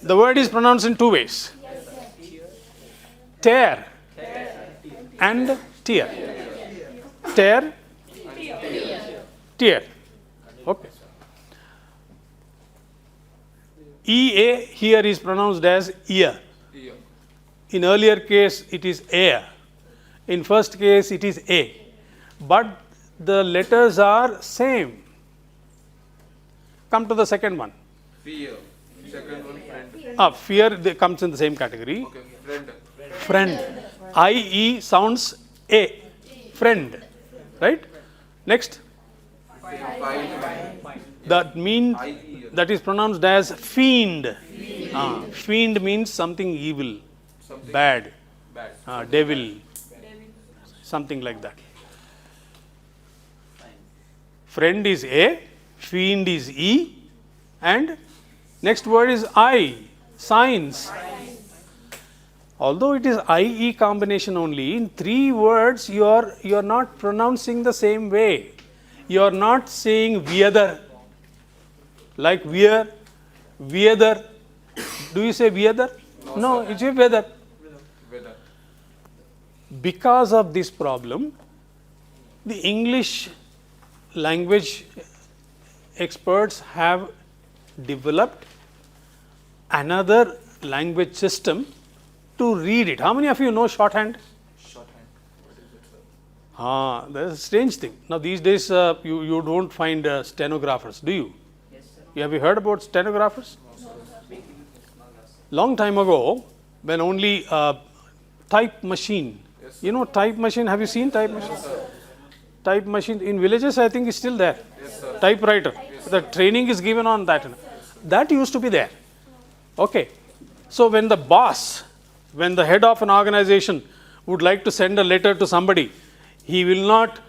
the word is pronounced in two ways. Tear and tear. Tear, tear. Okay. EA here is pronounced as ear. Ear. In earlier case, it is air. In first case, it is A. But the letters are same. Come to the second one. Fear. Second one, friend. Fear comes in the same category. Okay, friend. Friend. I-E sounds A. Friend. Right? Next. Fine. That is pronounced as fiend. Fiend means something evil, Something bad, bad. devil, something like that. Friend is A, fiend is E, and next word is I, science. Although it is IE combination only, in three words you are not pronouncing the same way. You are not saying weather, like wear, weather. Do you say weather? No, it's a weather. Weather. Because of this problem, the English language experts have developed another language system to read it. How many of you know shorthand? Shorthand. What is it, sir? That's a strange thing. Now these days you don't find stenographers, do you? Yes, sir. Have you heard about stenographers? Long time ago, when only type machine, Yes, you know type machine, have you seen type machine? Type machine in villages I think is still there. Yes, sir. Typewriter. The training is given on that. That used to be there. Okay. So when the boss, when the head of an organization would like to send a letter to somebody, he will not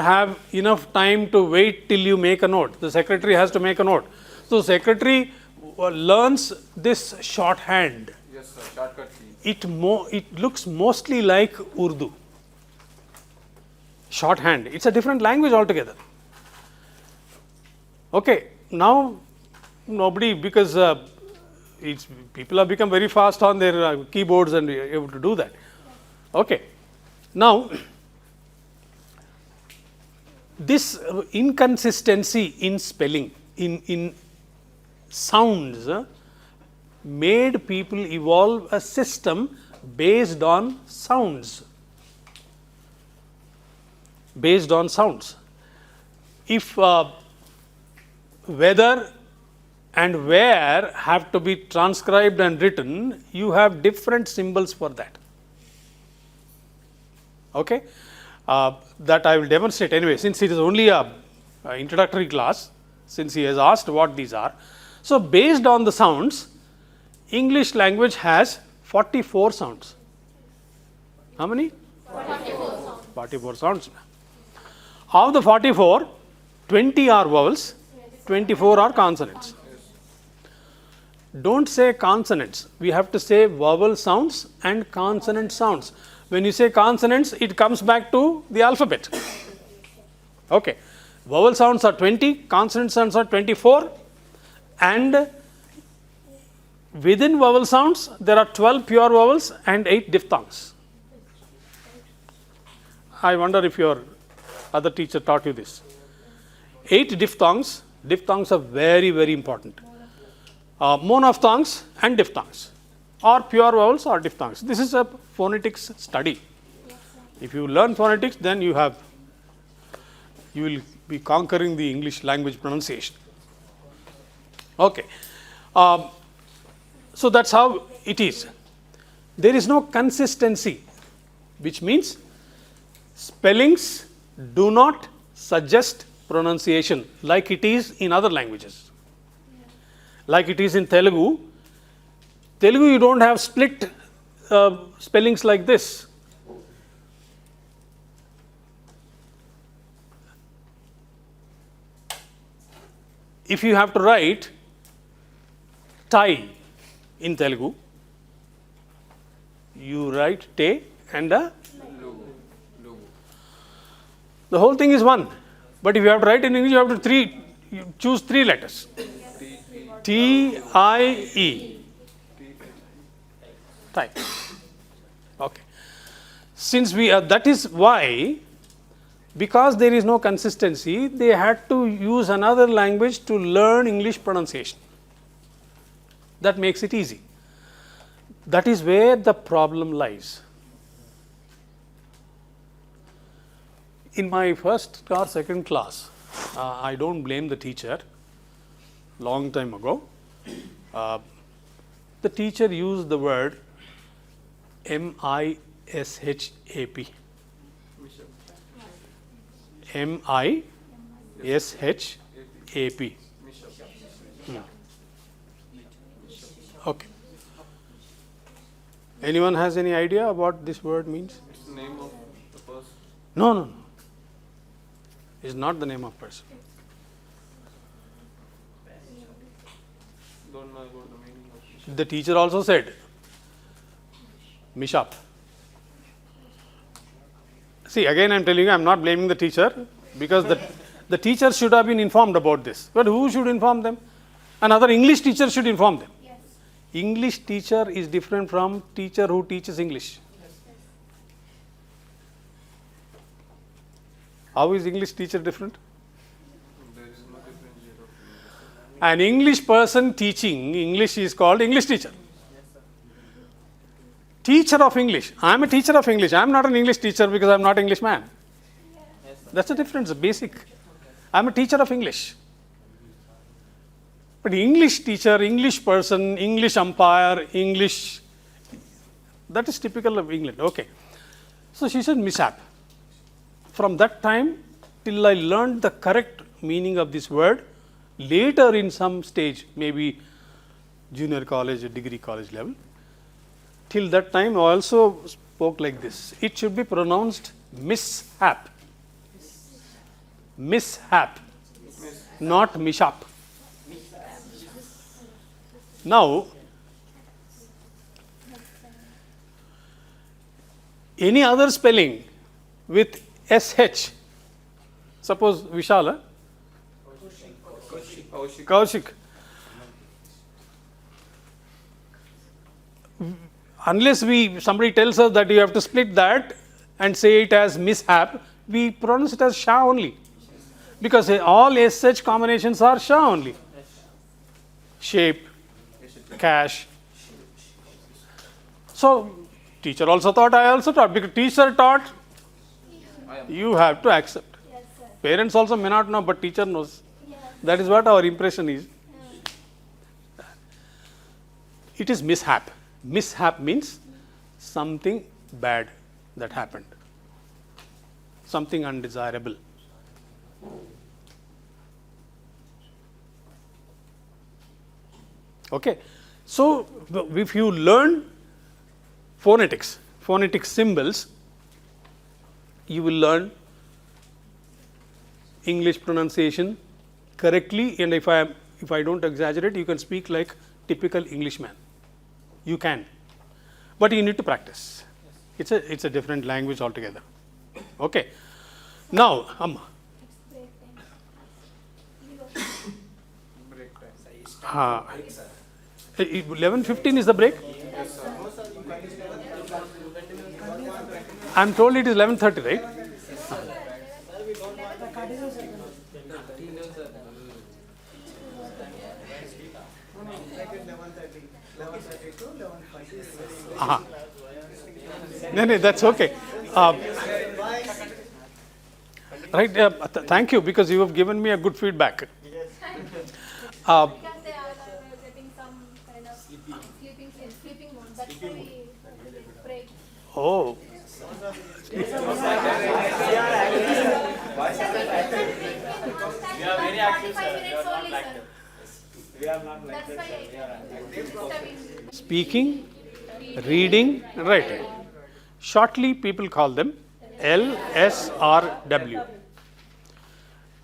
have enough time to wait till you make a note. The secretary has to make a note. So secretary learns this shorthand. Yes, sir. Shortcut key. It looks mostly like Urdu. Shorthand. It's a different language altogether. Okay. Now nobody, because people have become very fast on their keyboards and able to do that. Okay. Now this inconsistency in spelling, in sounds, made people evolve a system based on sounds. Based on sounds. If whether and where have to be transcribed and written, you have different symbols for that. Okay. That I will demonstrate anyway, since it is only a introductory class, since he has asked what these are. So based on the sounds, English language has 44 sounds. How many? 44 sounds. Of the 44, 20 are vowels, 24 are consonants. Don't say consonants. We have to say vowel sounds and consonant sounds. When you say consonants, it comes back to the alphabet. Okay. Vowel sounds are 20, consonant sounds are 24, and within vowel sounds, there are 12 pure vowels and 8 diphthongs. I wonder if your other teacher taught you this. 8 diphthongs. Diphthongs are very, very important. Monophthongs and diphthongs, or pure vowels or diphthongs. This is a phonetics study. If you learn phonetics, then you will be conquering the English language pronunciation. Okay. So that's how it is. There is no consistency, which means spellings do not suggest pronunciation like it is in other languages. Like it is in Telugu. Telugu, you don't have split spellings like this. If you have to write tie in Telugu, you write te and a Logo. the whole thing is one. But if you have to write in English, you have to choose 3 letters. T-I-E. Tie. Okay. Since that is why, because there is no consistency, they had to use another language to learn English pronunciation. That makes it easy. That is where the problem lies. In my first or second class, I don't blame the teacher. Long time ago, the teacher used the word M-I-S-H-A-P. M-I-S-H-A-P. Okay. Anyone has any idea what this word means? It's the name of the person. No. It's not the name of person. Don't know about the meaning of The teacher also said, Mishap. See, again I am telling you, I am not blaming the teacher, because the teacher should have been informed about this. But who should inform them? Another English teacher should inform them. Yes. English teacher is different from teacher who teaches English. How is English teacher different? An English person teaching English is called English teacher. Teacher of English. I am a teacher of English. I am not an English teacher because I am not English man. That's the difference, basic. I am a teacher of English. But English teacher, English person, English umpire, English, that is typical of England. Okay. So she said mishap. From that time till I learned the correct meaning of this word, later in some stage, maybe junior college or degree college level, till that time I also spoke like this. It should be pronounced mishap. Mishap, not mishap. Now, any other spelling with SH, suppose Vishala, Kaushik. Unless somebody tells us that you have to split that and say it as mishap, we pronounce it as Shah only. Because all SH combinations are Shah only. Shape, cash. So, teacher also thought, I also taught. Because teacher taught, you have to accept. Yes, sir. Parents also may not know, but teacher knows. Yes. That is what our impression is. It is mishap. Mishap means something bad that happened. Something undesirable. Okay. So, if you learn phonetics, phonetic symbols, you will learn English pronunciation correctly, and if I don't exaggerate, you can speak like typical Englishman. You can, but you need to practice. It's a different language altogether. Okay. Now, Amma. Break time. 11:15 is the break. I am told it is 11:30, right? No, that's okay. Right, thank you, because you have given me a good feedback. Because they are getting some kind of sleeping mode. That's why we break. Oh, We are very active, sir. We are not like them. We are not like them, sir. We are active. speaking, reading, and writing. Shortly, people call them LSRW.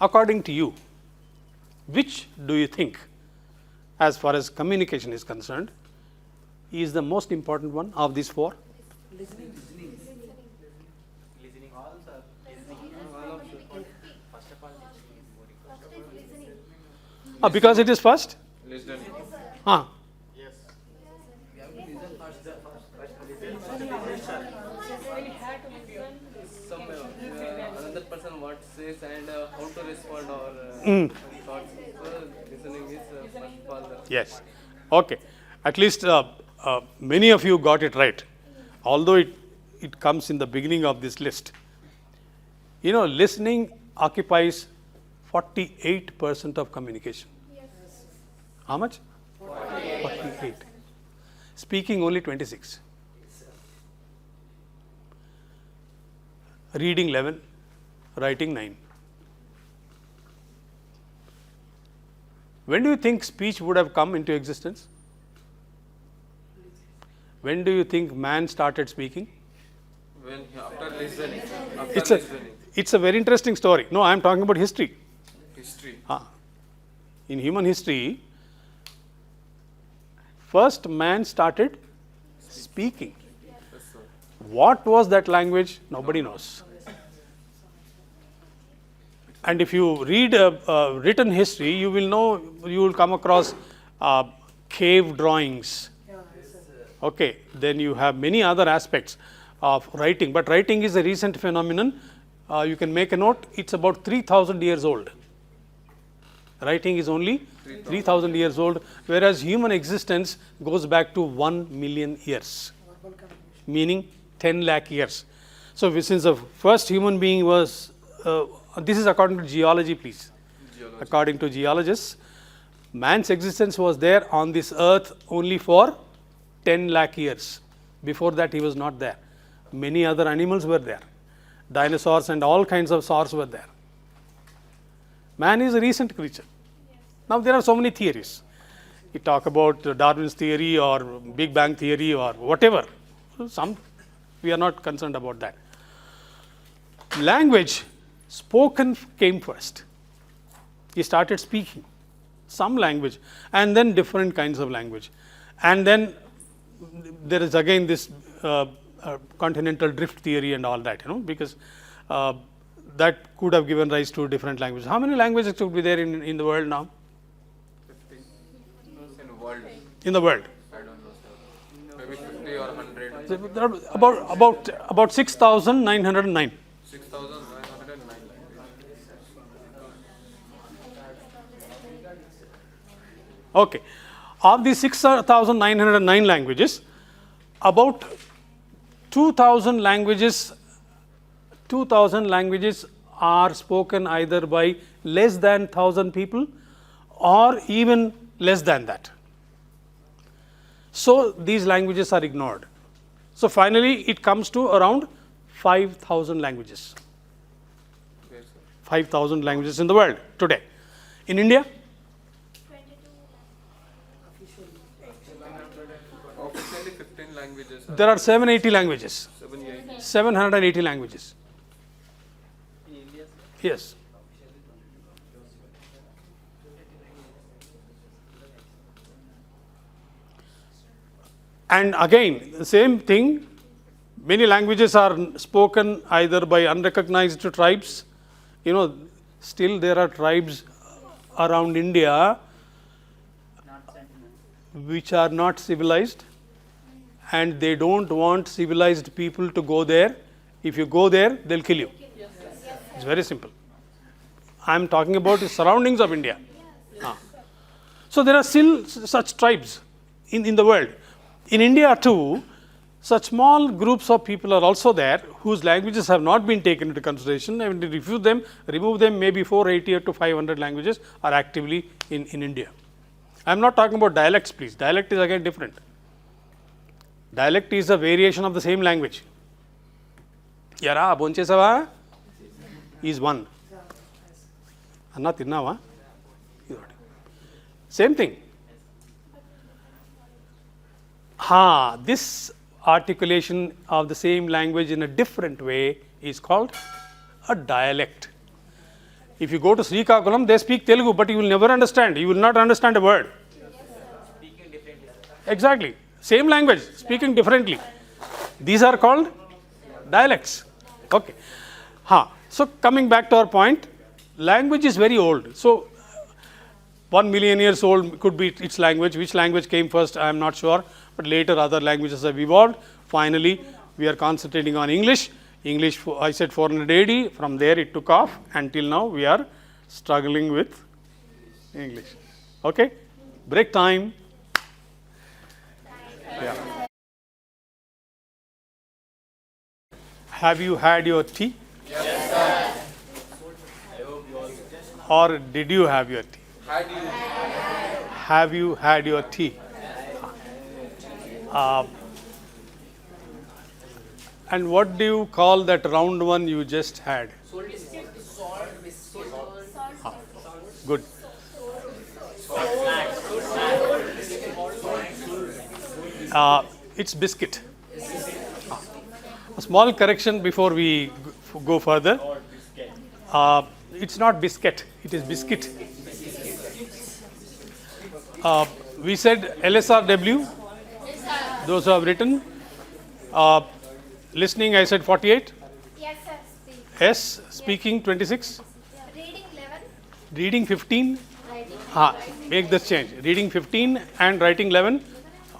According to you, which do you think, as far as communication is concerned, is the most important one of these four? Listening. All, sir. First of all, listening. Because it is first? Listening. Another person what says and how to respond or thoughts. So listening is first of all. Yes. Okay. At least many of you got it right, although it comes in the beginning of this list. You know, listening occupies 48% of communication. Yes. How much? 48. Speaking only 26. Reading 11, writing 9. When do you think speech would have come into existence? When do you think man started speaking? When after listening. It's a very interesting story. No, I am talking about history. History. In human history, first man started speaking. Yes, sir. What was that language? Nobody knows. And if you read written history, you will come across cave drawings. Okay, then you have many other aspects of writing, but writing is a recent phenomenon. You can make a note, it's about 3,000 years old. Writing is only 3,000 years old, whereas human existence goes back to 1 million years, meaning 10 lakh years. So since the first human being was, this is according to geology, please. According to geologists, man's existence was there on this earth only for 10 lakh years. Before that, he was not there. Many other animals were there. Dinosaurs and all kinds of saurs were there. Man is a recent creature. Now, there are so many theories. You talk about Darwin's theory or Big Bang theory or whatever. We are not concerned about that. Language, spoken came first. He started speaking some language and then different kinds of language. And then there is again this continental drift theory and all that, because that could have given rise to different languages. How many languages could be there in the world now? 50 in world. In the world? I don't know, sir. Maybe 50 or 100. There are about 6,909. 6,909 languages. Okay. Of these 6,909 languages, about 2,000 languages are spoken either by less than 1,000 people or even less than that. So these languages are ignored. So finally, it comes to around 5,000 languages. Yes, sir. 5,000 languages in the world today. In India, 22. Officially 15 languages. Sir. there are 780 languages. 780. 780 languages. In India, sir. Yes. And again, the same thing, many languages are spoken either by unrecognized tribes. Still there are tribes around India which are not civilized, and they don't want civilized people to go there. If you go there, they'll kill you. It's very simple. I'm talking about the surroundings of India. So there are still such tribes in the world. In India too, such small groups of people are also there whose languages have not been taken into consideration, and to remove them, maybe 480 to 500 languages are actively in India. I am not talking about dialects, please. Dialect is again different. Dialect is a variation of the same language. Yara, bonchesava is one. Anna tinnava. Same thing. This articulation of the same language in a different way is called a dialect. If you go to Srikakulam, they speak Telugu, but you will never understand. You will not understand a word. Speaking differently. Exactly. Same language, speaking differently. These are called dialects. Okay. So coming back to our point, language is very old. So 1 million years old could be its language. Which language came first, I am not sure. But later other languages have evolved. Finally, we are concentrating on English. English, I said 400 AD. From there it took off. Until now, we are struggling with English. Okay? Break time. Yeah. Have you had your tea? Yes, sir. Or did you have your tea? Had you? Have you had your tea? And what do you call that round one you just had? Good. It's biscuit. A small correction before we go further. It's not biscuit, it is biscuit. We said LSRW, those who have written. Listening, I said 48. Yes, sir. Speak. S, speaking 26. Reading 11. Reading 15. Writing. Make this change. Reading 15 and writing 11.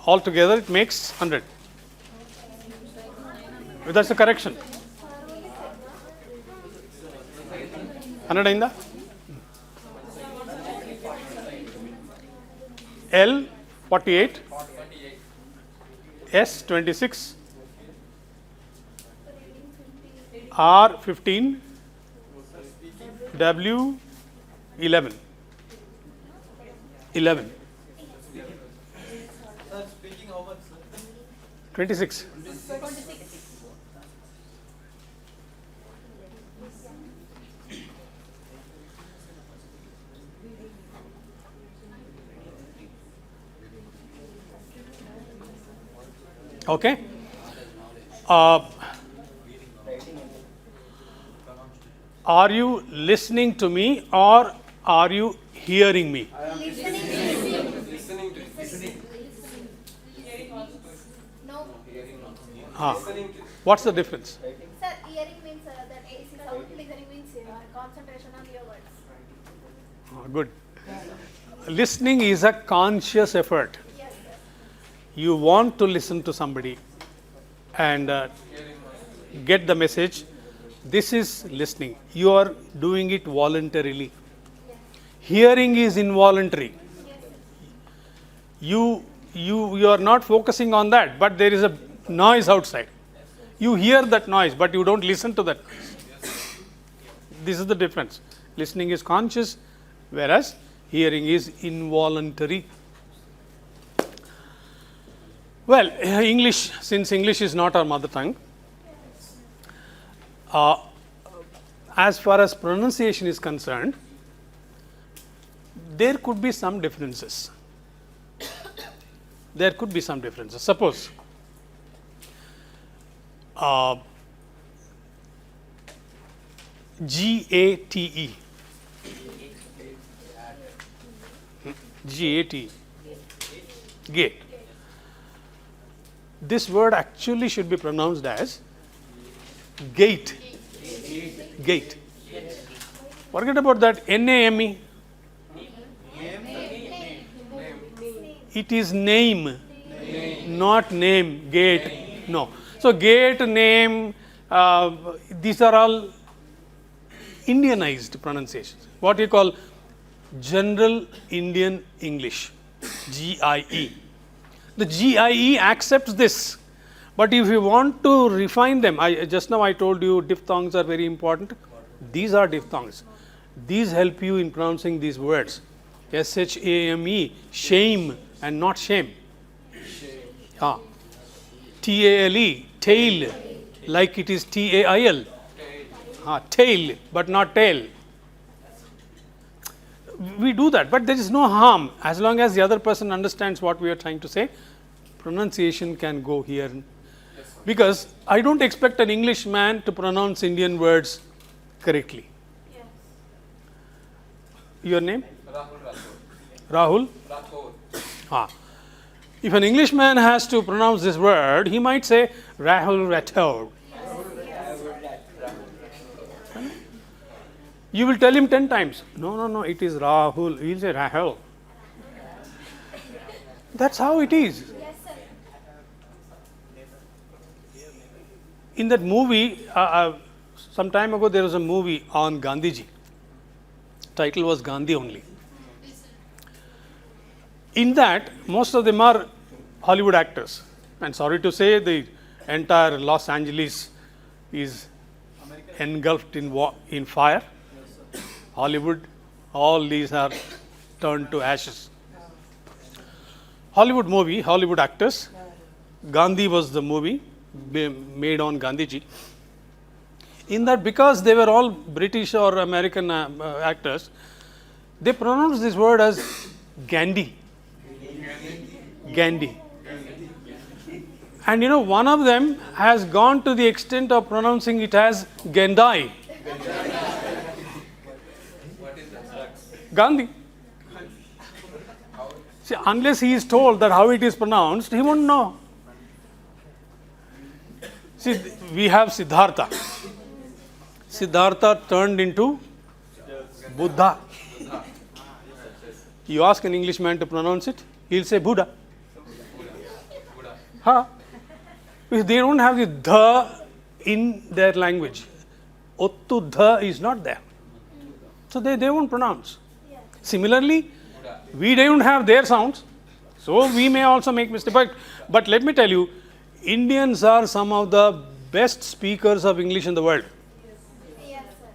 All together it makes 100. That's the correction. 100 ainda? L 48, S 26, R 15, W 11. 11. Sir, speaking how much, sir? 26. Okay. Are you listening to me or are you hearing me? Listening to No. What's the difference? Sir, hearing means that AC sound, listening means concentration on your words. Good. Listening is a conscious effort. Yes, sir. You want to listen to somebody and get the message. This is listening. You are doing it voluntarily. Hearing is involuntary. You are not focusing on that, but there is a noise outside. You hear that noise, but you don't listen to that noise. This is the difference. Listening is conscious, whereas hearing is involuntary. Well, English, since English is not our mother tongue, as far as pronunciation is concerned, there could be some differences. There could be some differences. Suppose GATE. GATE. Gate. This word actually should be pronounced as gate. Gate. Forget about that NAME. It is name, not name. Gate. No. So gate, name, these are all Indianized pronunciations. What you call General Indian English, GIE. The GIE accepts this, but if you want to refine them, just now I told you diphthongs are very important. These are diphthongs. These help you in pronouncing these words. SHAME, shame and not shame. TALE, tail, like it is TAIL. Tail, but not tail. We do that, but there is no harm as long as the other person understands what we are trying to say. Pronunciation can go here, because I don't expect an Englishman to pronounce Indian words correctly. Yes. Your name? Rahul Rahul? If an Englishman has to pronounce this word, he might say Rahul Rathod. You will tell him 10 times. No, it is Rahul. He will say Rahul. That's how it is. Yes, sir. In that movie, some time ago, there was a movie on Gandhiji. Title was Gandhi only. In that, most of them are Hollywood actors. And sorry to say, the entire Los Angeles is engulfed in fire. Hollywood, all these are turned to ashes. Hollywood movie, Hollywood actors. Gandhi was the movie made on Gandhiji. In that, because they were all British or American actors, they pronounced this word as Gandhi. Gandhi. And one of them has gone to the extent of pronouncing it as Gendai. Gandhi. See, unless he is told that how it is pronounced, he won't know. See, we have Siddhartha. Siddhartha turned into Buddha. You ask an Englishman to pronounce it, he'll say Buddha. Because they don't have the dha in their language. Ottu dha is not there. So they won't pronounce. Similarly, we don't have their sounds, So we may also make mistakes. But let me tell you, Indians are some of the best speakers of English in the world. Yes, sir.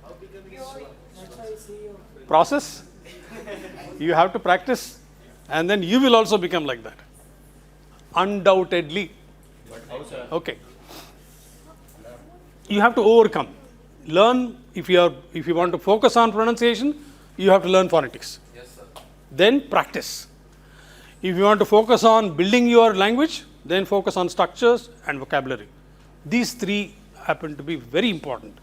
That's why I see you. Process. You have to practice, and then you will also become like that. Undoubtedly. Okay. You have to overcome. Learn, if you want to focus on pronunciation, you have to learn phonetics. Yes, sir. Then practice. If you want to focus on building your language, then focus on structures and vocabulary. These three happen to be very important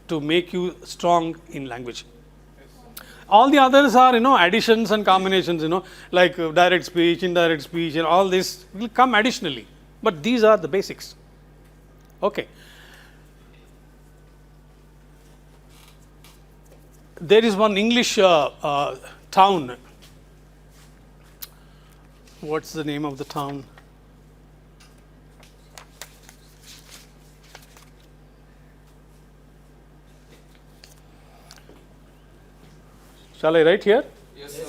to make you strong in language. All the others are, additions and combinations, like direct speech, indirect speech, and all this will come additionally. But these are the basics. Okay. There is one English town. What's the name of the town? Shall I write here? Yes, sir.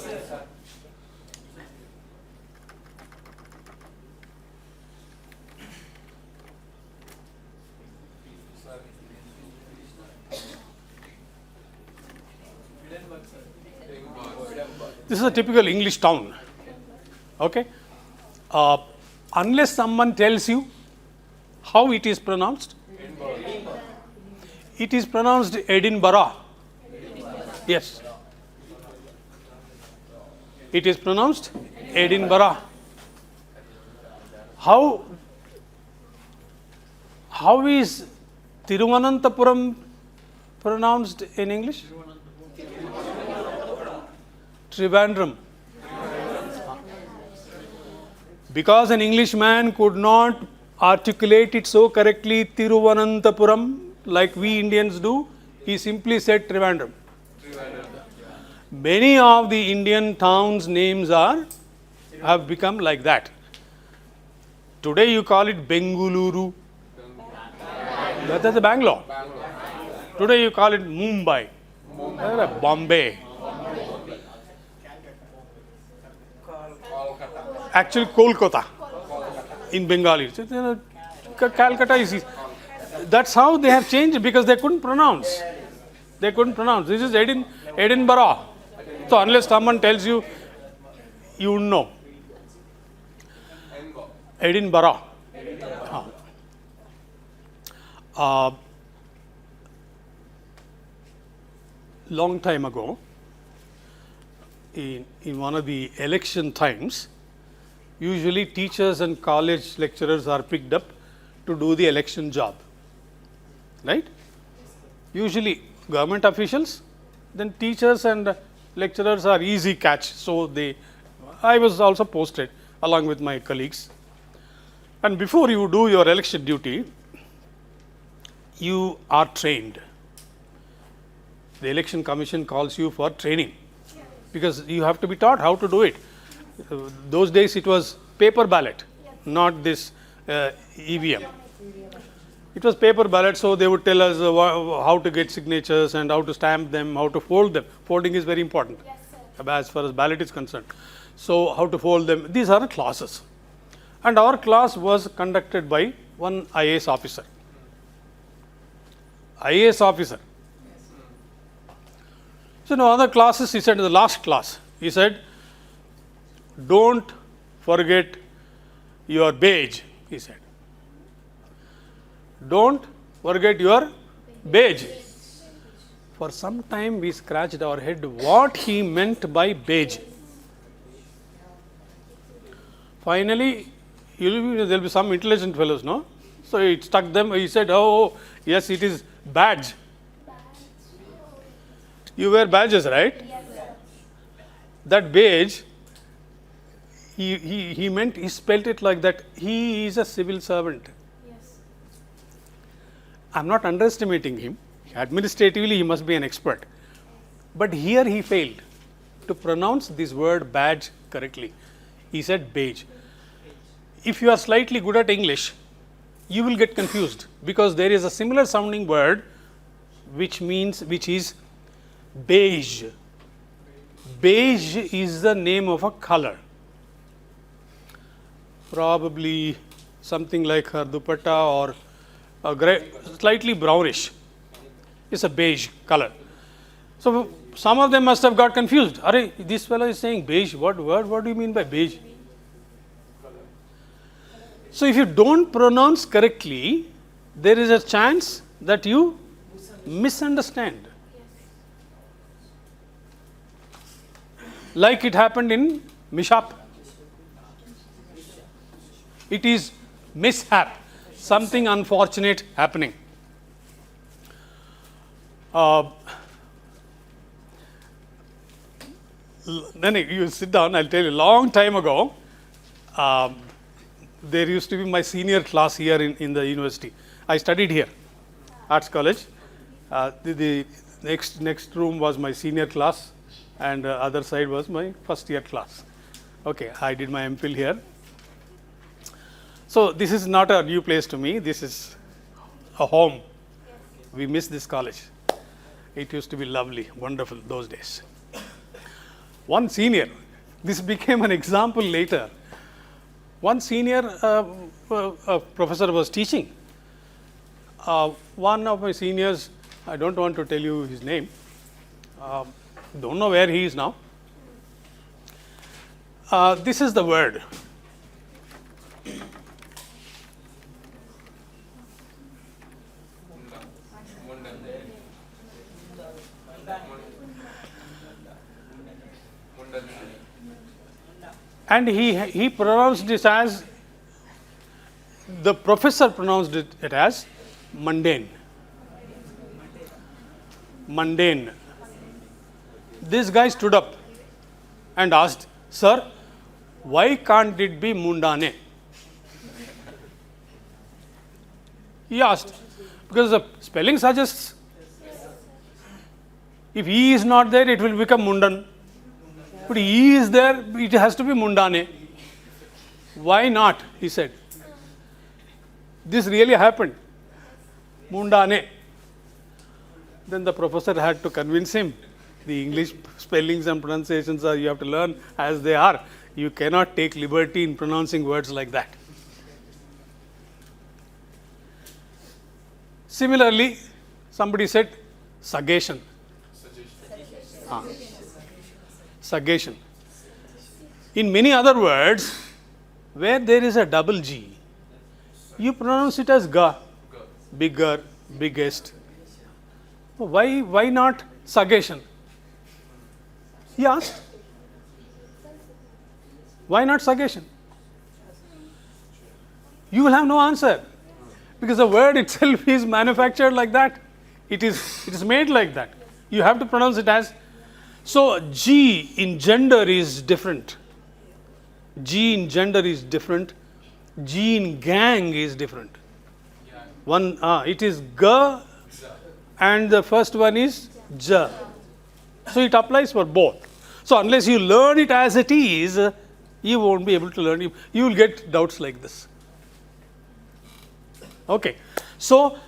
This is a typical English town. Okay. Unless someone tells you how it is pronounced, it is pronounced Edinburgh. Yes. It is pronounced Edinburgh. How is Thiruvananthapuram pronounced in English? Trivandrum. Because an Englishman could not articulate it so correctly, Thiruvananthapuram, like we Indians do, he simply said Trivandrum. Many of the Indian towns' names have become like that. Today you call it Bengaluru. That is Bangalore. Today you call it Mumbai, Bombay. Actually, Kolkata in Bengali. Calcutta is easy. That's how they have changed because they couldn't pronounce. This is Edinburgh. So unless someone tells you, you wouldn't know. Edinburgh. Long time ago, in one of the election times, usually teachers and college lecturers are picked up to do the election job. Right? Usually government officials, then teachers and lecturers are easy catch. So I was also posted along with my colleagues. And before you do your election duty, you are trained. The election commission calls you for training because you have to be taught how to do it. Those days it was paper ballot, not this EVM. It was paper ballot, so they would tell us how to get signatures and how to stamp them, how to fold them. Folding is very important as far as ballot is concerned. So how to fold them. These are the classes. And our class was conducted by one IAS officer. IAS officer. So in other classes, he said in the last class, he said, don't forget your badge, he said. Don't forget your badge. For some time we scratched our head what he meant by badge. Finally, there will be some intelligent fellows, no? So it struck them, he said, oh yes, it is badge. You wear badges, right? Yes, sir. That badge, he meant, he spelt it like that. He is a civil servant. Yes. I'm not underestimating him. Administratively, he must be an expert. But here he failed to pronounce this word badge correctly. He said badge. If you are slightly good at English, you will get confused because there is a similar sounding word which is beige. Beige is the name of a color. probably something like her dupatta or a gray, slightly brownish. It's a beige color. So some of them must have got confused. Arey, this fellow is saying beige. What do you mean by beige? So if you don't pronounce correctly, there is a chance that you misunderstand. Like it happened in mishap. It is mishap, something unfortunate happening. Then you sit down, I'll tell you, long time ago, there used to be my senior class here in the university. I studied here, Arts College. The next room was my senior class, and other side was my first year class. Okay, I did my MPhil here. So this is not a new place to me. This is a home. We miss this college. It used to be lovely, wonderful those days. One senior, this became an example later. One senior professor was teaching. One of my seniors, I don't want to tell you his name, don't know where he is now. This is the word. And he pronounced this as, the professor pronounced it as mundane. Mundane. This guy stood up and asked, "Sir, why can't it be mundane?" He asked, because the spelling suggests if E is not there, it will become mundan. But E is there, it has to be mundane. Why not? He said. This really happened. Mundane. Then the professor had to convince him. The English spellings and pronunciations you have to learn as they are. You cannot take liberty in pronouncing words like that. Similarly, somebody said suggestion. Suggestion. In many other words, where there is a double G, you pronounce it as ga, bigger, biggest. Why not suggestion? He asked. Why not suggestion? You will have no answer, because the word itself is manufactured like that. It is made like that. You have to pronounce it as. So G in gender is different. G in gender is different. G in gang is different. One it is G and the first one is J. So it applies for both. So unless you learn it as it is, you won't be able to learn it. You will get doubts like this. Okay. So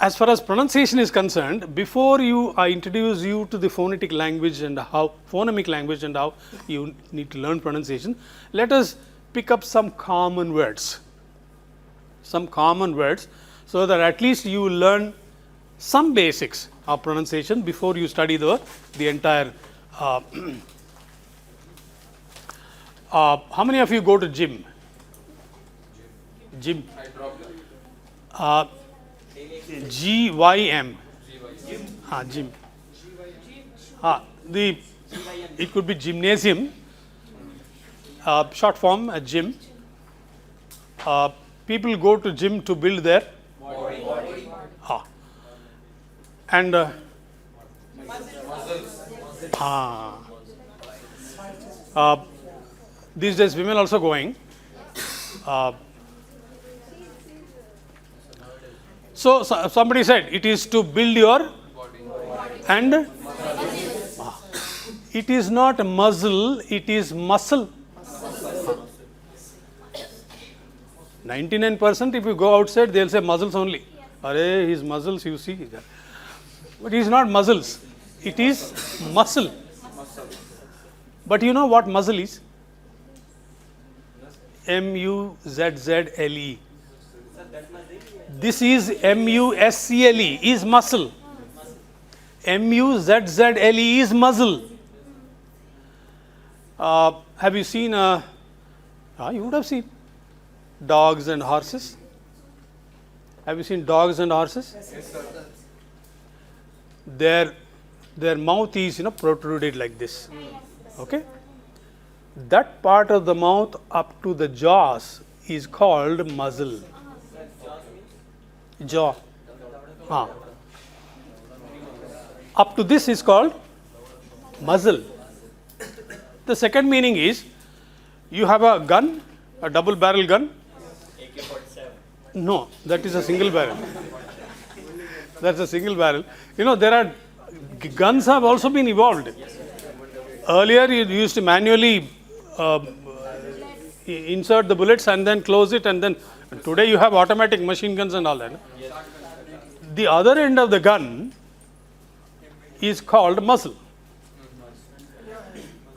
as far as pronunciation is concerned, before I introduce you to the phonemic language and how you need to learn pronunciation, let us pick up some common words. Some common words, so that at least you will learn some basics of pronunciation before you study the entire. How many of you go to gym? Gym. GYM. Gym. It could be gymnasium, short form, a gym. People go to gym to build their body. And these days women also going. So somebody said it is to build your and it is not muscle, it is muscle. 99% if you go outside, they'll say muscles only. Arey, his muscles, you see. But it is not muscles, it is muscle. But you know what muscle is? M-U-Z-Z-L-E. This is M-U-S-C-L-E, is muscle. M-U-Z-Z-L-E is muzzle. Have you seen, you would have seen dogs and horses. Have you seen dogs and horses? Yes, sir. Their mouth is, protruded like this. Okay? That part of the mouth up to the jaws is called muzzle. Jaw. Up to this is called muzzle. The second meaning is you have a gun, a double barrel gun. AK-47. No, that is a single barrel. That's a single barrel. There are guns have also been evolved. Earlier, you used to manually insert the bullets and then close it, and then today you have automatic machine guns and all that. The other end of the gun is called muzzle.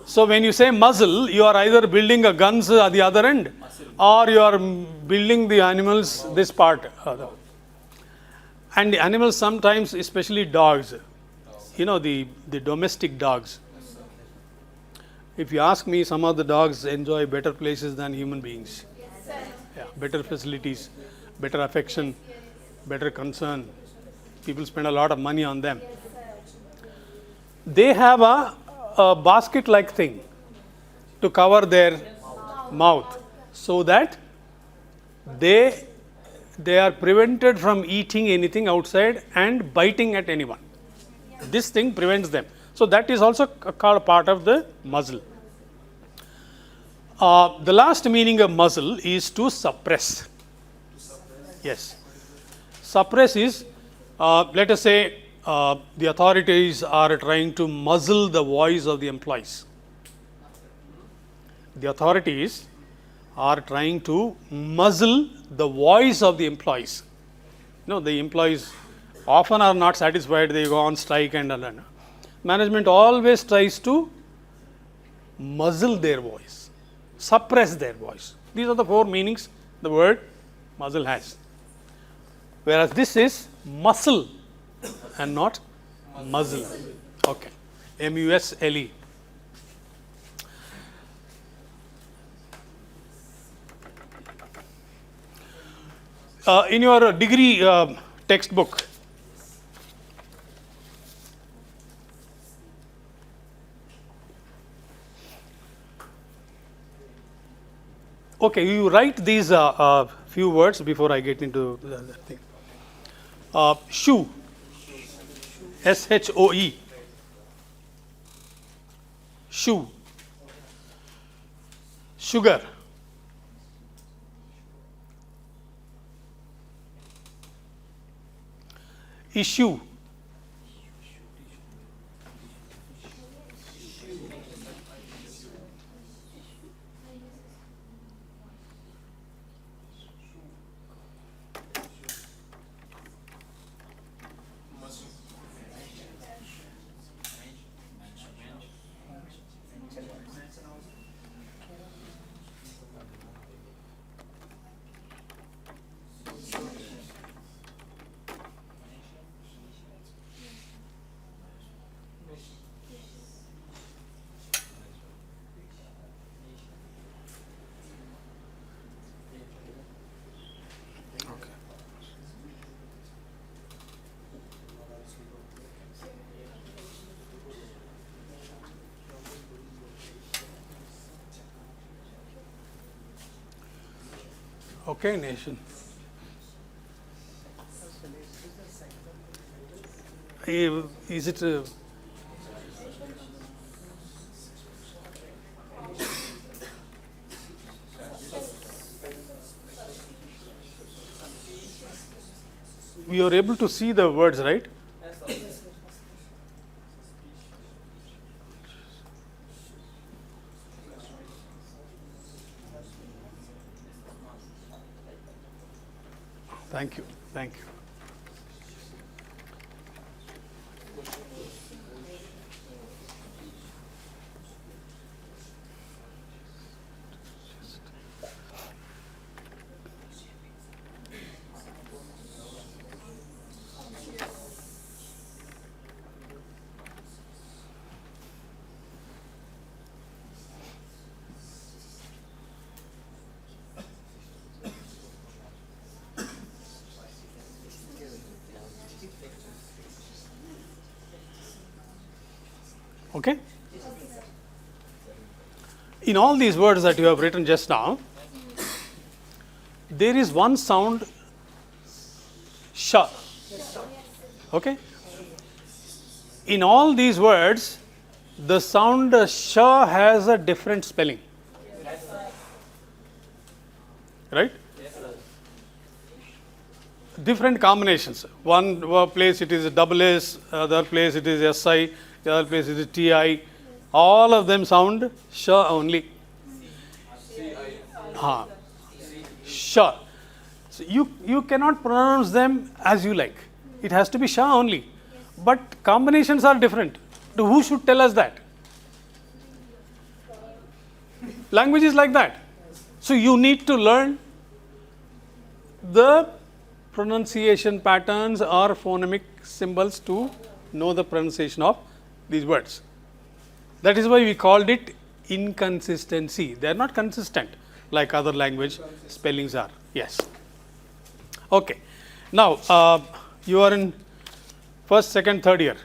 So when you say muzzle, you are either building a guns at the other end, or you are building the animals this part. And the animals sometimes, especially dogs, the domestic dogs. If you ask me, some of the dogs enjoy better places than human beings. Yeah, better facilities, better affection, better concern. People spend a lot of money on them. They have a basket-like thing to cover their mouth so that they are prevented from eating anything outside and biting at anyone. This thing prevents them. So that is also called part of the muzzle. The last meaning of muzzle is to suppress. Yes. Suppress is, let us say, the authorities are trying to muzzle the voice of the employees. The authorities are trying to muzzle the voice of the employees. The employees often are not satisfied, they go on strike and all. Management always tries to muzzle their voice, suppress their voice. These are the four meanings the word muzzle has. Whereas this is muscle and not muzzle. Okay. M-U-S-L-E. In your degree textbook, okay, you write these few words before I get into the thing. Shoe, S-H-O-E, shoe. Sugar, issue, okay, nation. Is it we are able to see the words, right? Thank you. Thank you. Okay? In all these words that you have written just now, there is one sound, sh. Okay? In all these words, the sound sh has a different spelling. Right? Different combinations. One place it is a double S, other place it is SI, the other place it is TI. All of them sound sh only. Sh. So you cannot pronounce them as you like. It has to be sh only. But combinations are different. So who should tell us that? Language is like that. So you need to learn the pronunciation patterns or phonemic symbols to know the pronunciation of these words. That is why we called it inconsistency. They are not consistent like other language spellings are. Yes. Okay. Now, you are in first, second, third year.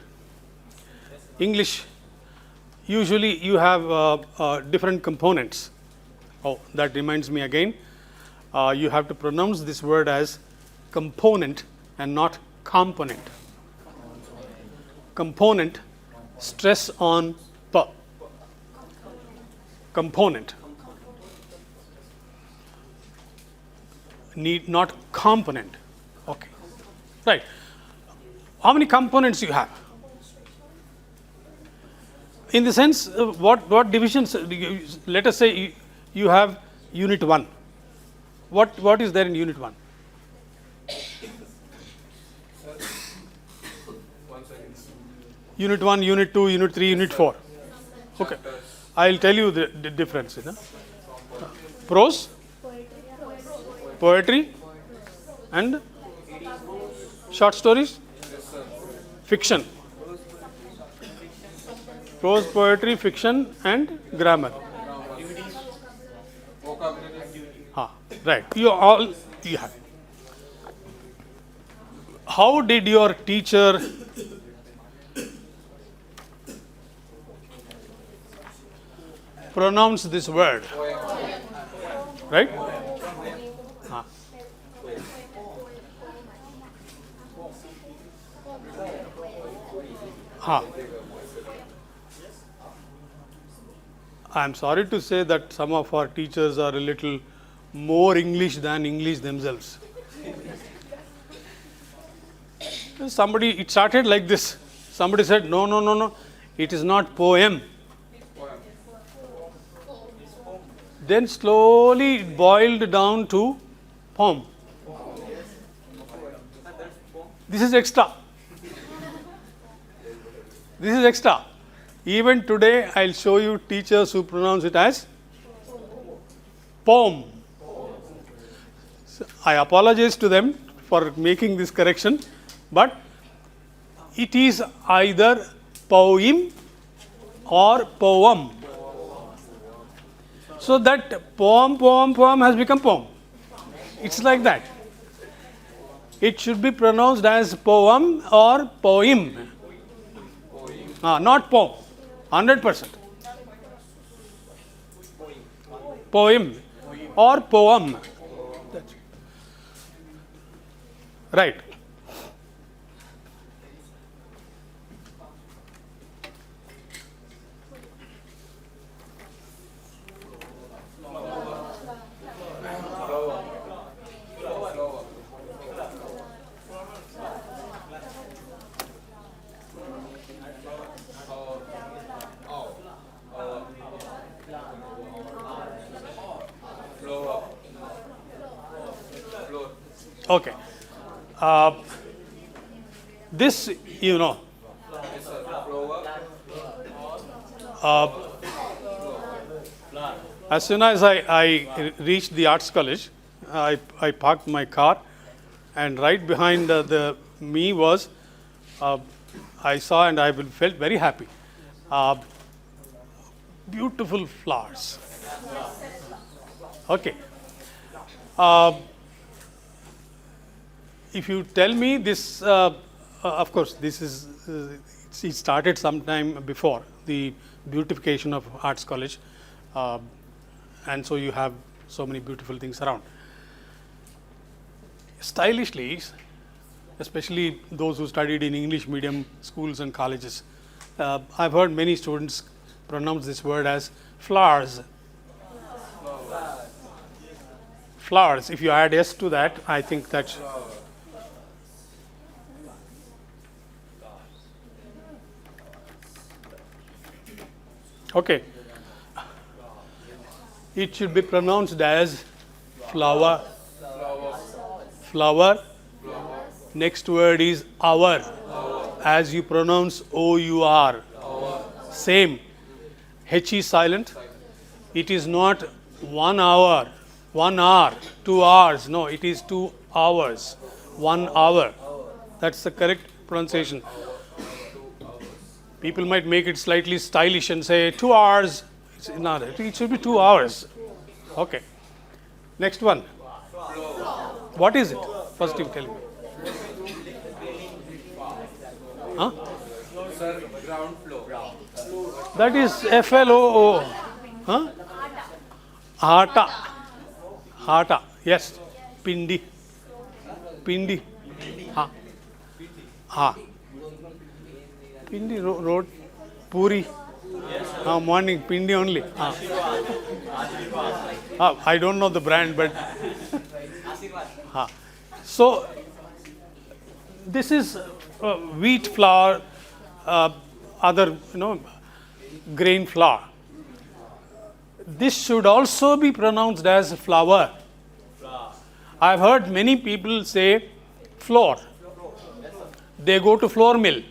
English, usually you have different components. Oh, that reminds me again. You have to pronounce this word as component and not component. Component, stress on p. Component. Need not component. Okay. Right. How many components you have? In the sense, what divisions? Let us say you have unit 1. What is there in unit 1? Unit 1, unit 2, unit 3, unit 4. Okay. I will tell you the difference. Prose, poetry, and short stories, fiction. Prose, poetry, fiction, and grammar. Right. You have. How did your teacher pronounce this word? Right? I am sorry to say that some of our teachers are a little more English than English themselves. It started like this. Somebody said, no, it is not poem. Then slowly it boiled down to poem. This is extra. This is extra. Even today, I'll show you teachers who pronounce it as poem. So I apologize to them for making this correction, but it is either poem or poem. So that poem has become poem. It's like that. It should be pronounced as poem or poem. Not poem. 100%. Poem or poem. Right. Okay. This, you know, as soon as I reached the arts college, I parked my car, and right behind me was, I saw and I felt very happy. Beautiful flowers. Okay. If you tell me this, of course, this is It started sometime before the beautification of Arts College, and so you have so many beautiful things around. Stylishly, especially those who studied in English medium schools and colleges, I've heard many students pronounce this word as flowers. Flowers. If you add S to that, I think that's. Okay. It should be pronounced as flower. Flower. Next word is hour. As you pronounce O-U-R. Same. H is silent. It is not 1 hour, 1 hour, 2 hours. No, it is 2 hours. 1 hour. That's the correct pronunciation. People might make it slightly stylish and say 2 hours. It's not. It should be 2 hours. Okay. Next one. What is it? First you tell me. Huh? Sir, ground floor. That is FLOO. Huh? Hata. Hata. Yes. Pindi. Pindi. Ha. Ha. Pindi road. Puri. Morning. Pindi only. I don't know the brand, but. So, this is wheat flour, other grain flour. This should also be pronounced as flour. I've heard many people say flour. They go to flour mill.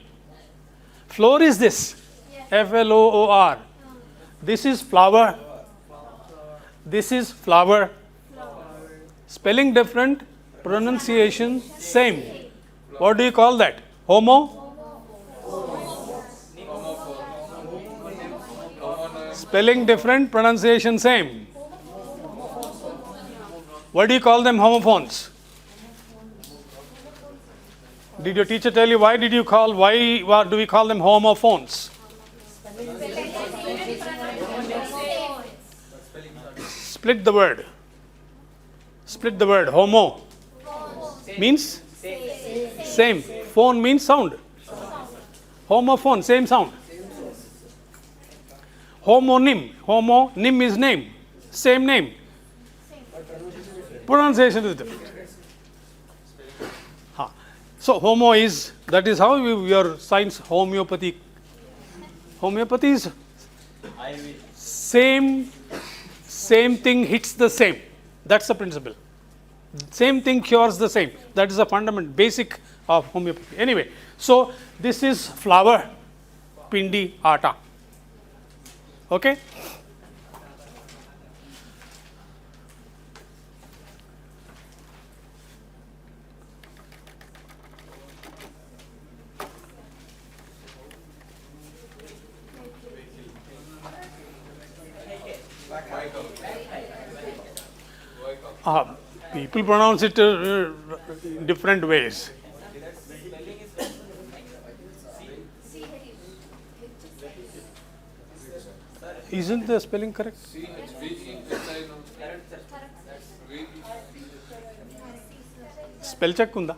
Flour is this, F-L-O-O-R. This is flour. This is flour. Spelling different, pronunciation same. What do you call that? Homo? Spelling different, pronunciation same. What do you call them? Homophones. Did your teacher tell you why do we call them homophones? Split the word. Split the word. Homo means same. Phone means sound. Homophone, same sound. Homonym. Homonym is name. Same name. Pronunciation is different. So homo is, that is how your science homeopathy. Homeopathy is same thing hits the same. That's the principle. Same thing cures the same. That is the fundamental basic of homeopathy. Anyway, so this is flour, pindi, atta. Okay? People pronounce it in different ways. Isn't the spelling correct? Spell check unda?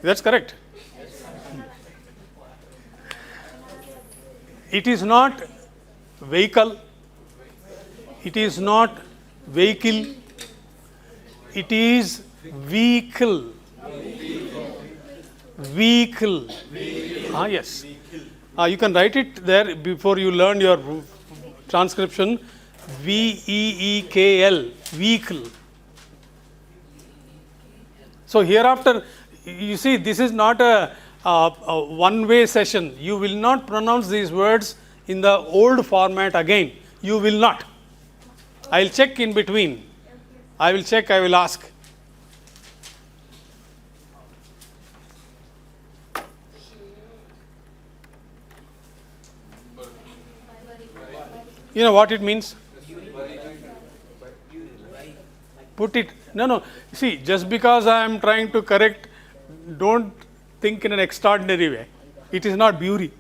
That's correct. It is not vehicle. It is not vehicle. It is vehicle. Vehicle. Yes. You can write it there before you learn your transcription. V-E-E-K-L. Vehicle. So hereafter, you see, this is not a one-way session. You will not pronounce these words in the old format again. You will not. I will check in between. I will check, I will ask. You know what it means? Put it. No. See, just because I am trying to correct don't think in an extraordinary way. It is not bury.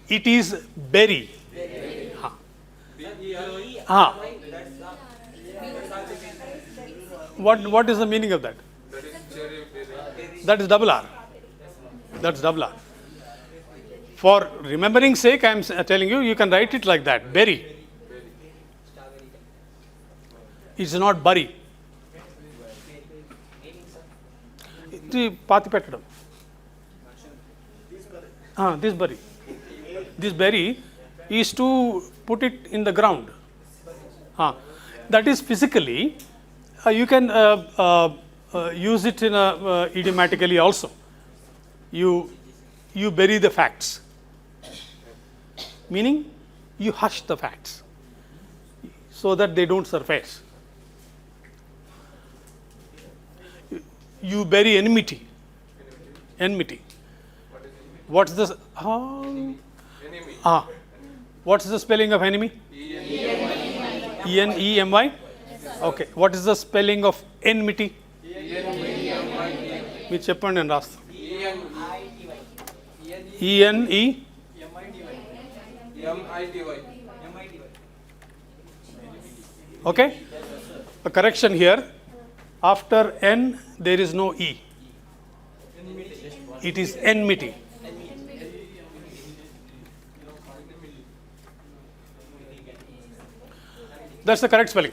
It is bury. Ah. What is the meaning of that? That is double R. That's double R. For remembering sake, I am telling you, you can write it like that. Bury. It's not bury. Pati petadam. This bury. This bury is to put it in the ground. That is physically. You can use it in idiomatically also. You bury the facts. Meaning, you hush the facts so that they don't surface. You bury enmity. Enmity. What's the what's the spelling of enemy? E-N-E-M-Y. Okay. What is the spelling of enmity? Me cheppandi and rasta. E-N-E. M-I-T-Y. Okay. A correction here. After N, there is no E. It is enmity. That's the correct spelling.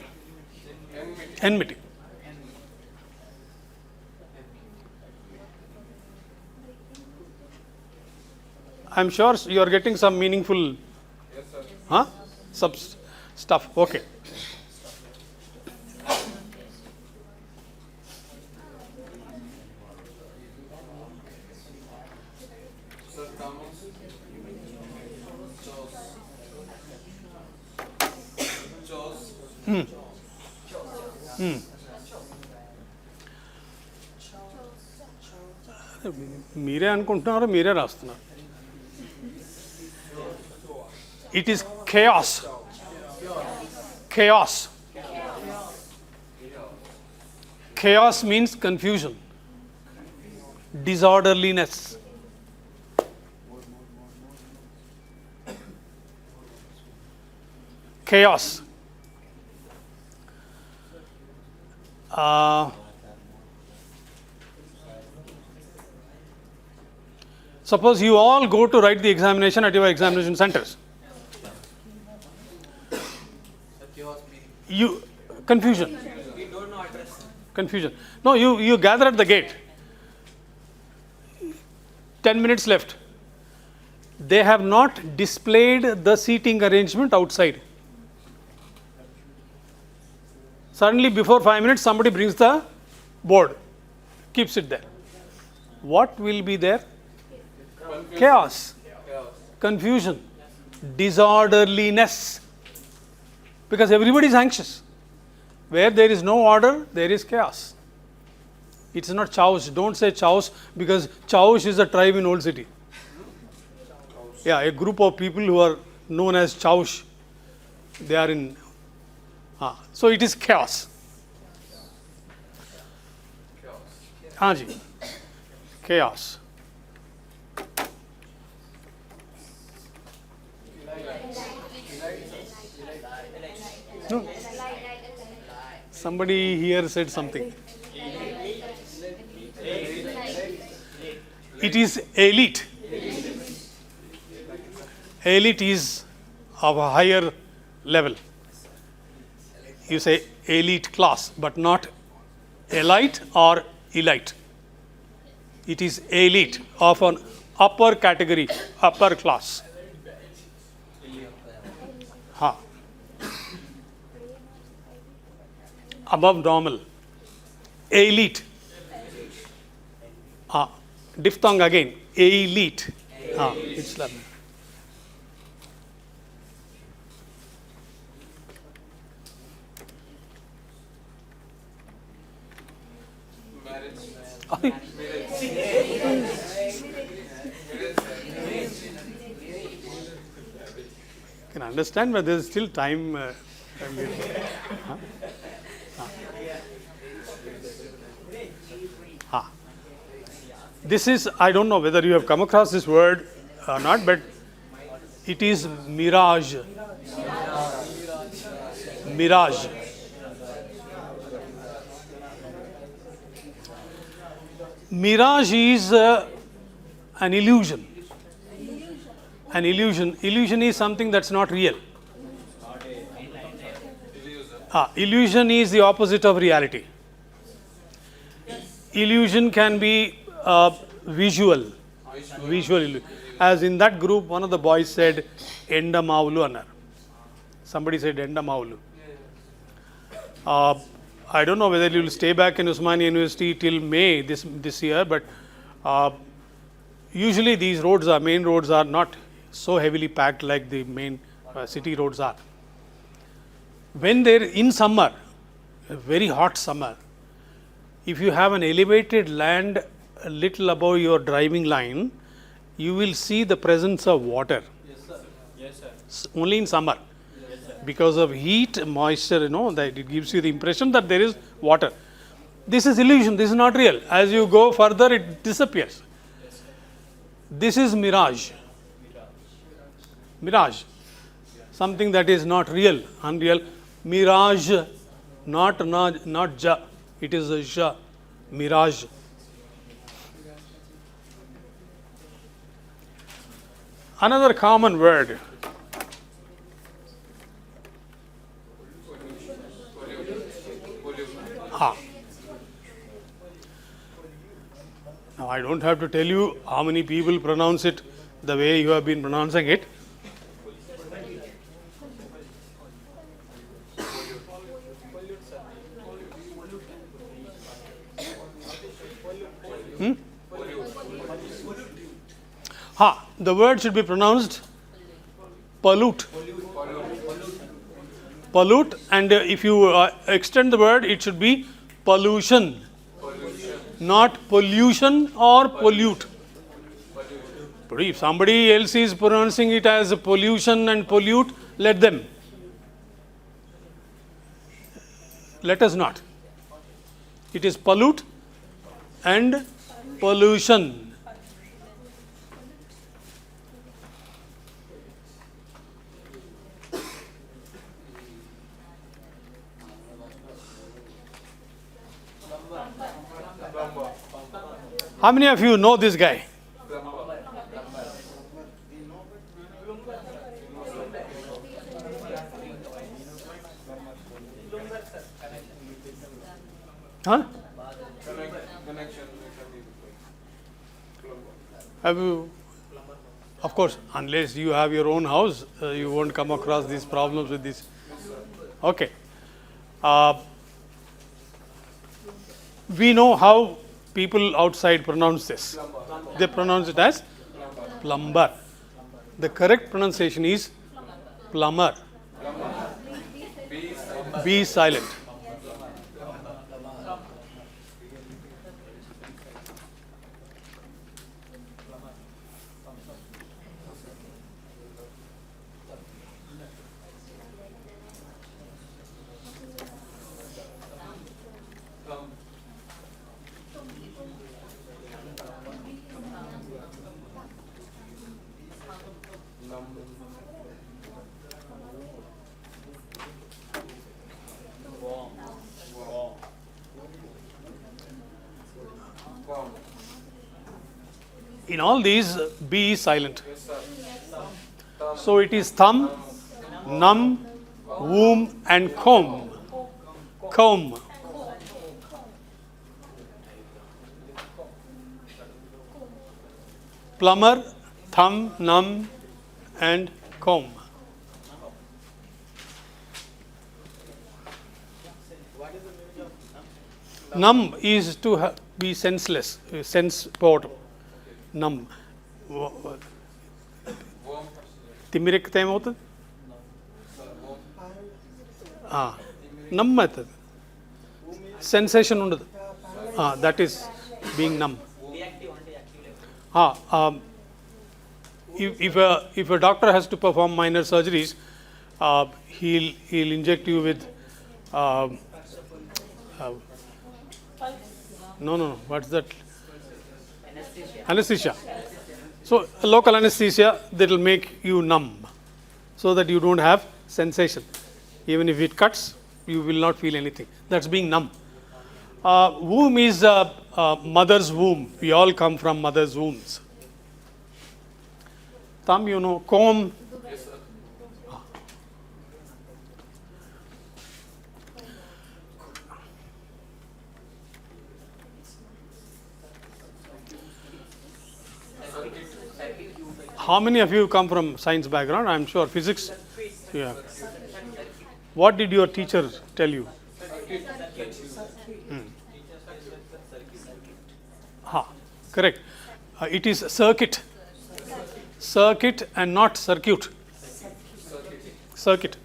Enmity. I'm sure you are getting some meaningful stuff. Okay. Sir, Thomas. Chose. మీరే అనుకుంటున్నారు, మీరే రాస్తున్నారు. It is chaos. Chaos. Chaos means confusion, disorderliness. Chaos. Suppose you all go to write the examination at your examination centers. Confusion. We don't know address. Confusion. No, you gather at the gate. 10 minutes left. They have not displayed the seating arrangement outside. Suddenly, before 5 minutes, somebody brings the board, keeps it there. What will be there? Chaos, confusion, disorderliness. Because everybody is anxious. Where there is no order, there is chaos. It's not chaos. Don't say chaos, because chaos is a tribe in Old City. Yeah, a group of people who are known as chaos. They are in. So it is chaos. Ji. Chaos. No. Somebody here said something. It is elite. Elite is of a higher level. You say elite class, but not elite or elite. It is elite of an upper category, upper class. Above normal. Elite. Diphthong again. Elite. It's like can understand, but there is still time. This is, I don't know whether you have come across this word or not, but it is mirage. Mirage. Mirage is an illusion. An illusion. Illusion is something that's not real. Illusion is the opposite of reality. Illusion can be visual. As in that group, one of the boys said, Enda Mavulu Annar. Somebody said Enda Mavulu. I don't know whether you will stay back in Osmania University till May this year, but usually these main roads are not so heavily packed like the main city roads are. When they're in summer, a very hot summer, if you have an elevated land a little above your driving line, you will see the presence of water. Yes, sir. Only in summer. Because of heat, moisture, that it gives you the impression that there is water. This is illusion, this is not real. As you go further, it disappears. This is mirage. Mirage. Something that is not real, unreal. Mirage, not ja. It is a ja. Mirage. Another common word. Now, I don't have to tell you how many people pronounce it the way you have been pronouncing it. The word should be pronounced pollute. Pollute, and if you extend the word, it should be pollution. Not pollution or pollute. But if somebody else is pronouncing it as pollution and pollute, let them. Let us not. It is pollute and pollution. How many of you know this guy? Huh? Have you? Of course, unless you have your own house, you won't come across these problems with this. Okay. We know how people outside pronounce this. They pronounce it as plumber. The correct pronunciation is plumber. B silent. In all these, B is silent. So it is thumb, num, womb, and comb. Comb. Plumber, thumb, num, and comb. Numb is to be senseless, sense power. Numb. తిమ్మిరెక్కితే ఏమవుతుంది నమ్ అవుతుంది sensation ఉండదు that is being నమ్ if a doctor has to perform minor surgeries, he'll inject you with no, what's that? Anesthesia. So local anesthesia that will make you numb, so that you don't have sensation. Even if it cuts, you will not feel anything. That's being numb. Womb is mother's womb. We all come from mother's wombs. Thumb, you know, comb. How many of you come from science background? I'm sure physics. Yeah. What did your teacher tell you? Correct. It is circuit. Circuit and not circuit. Circuit.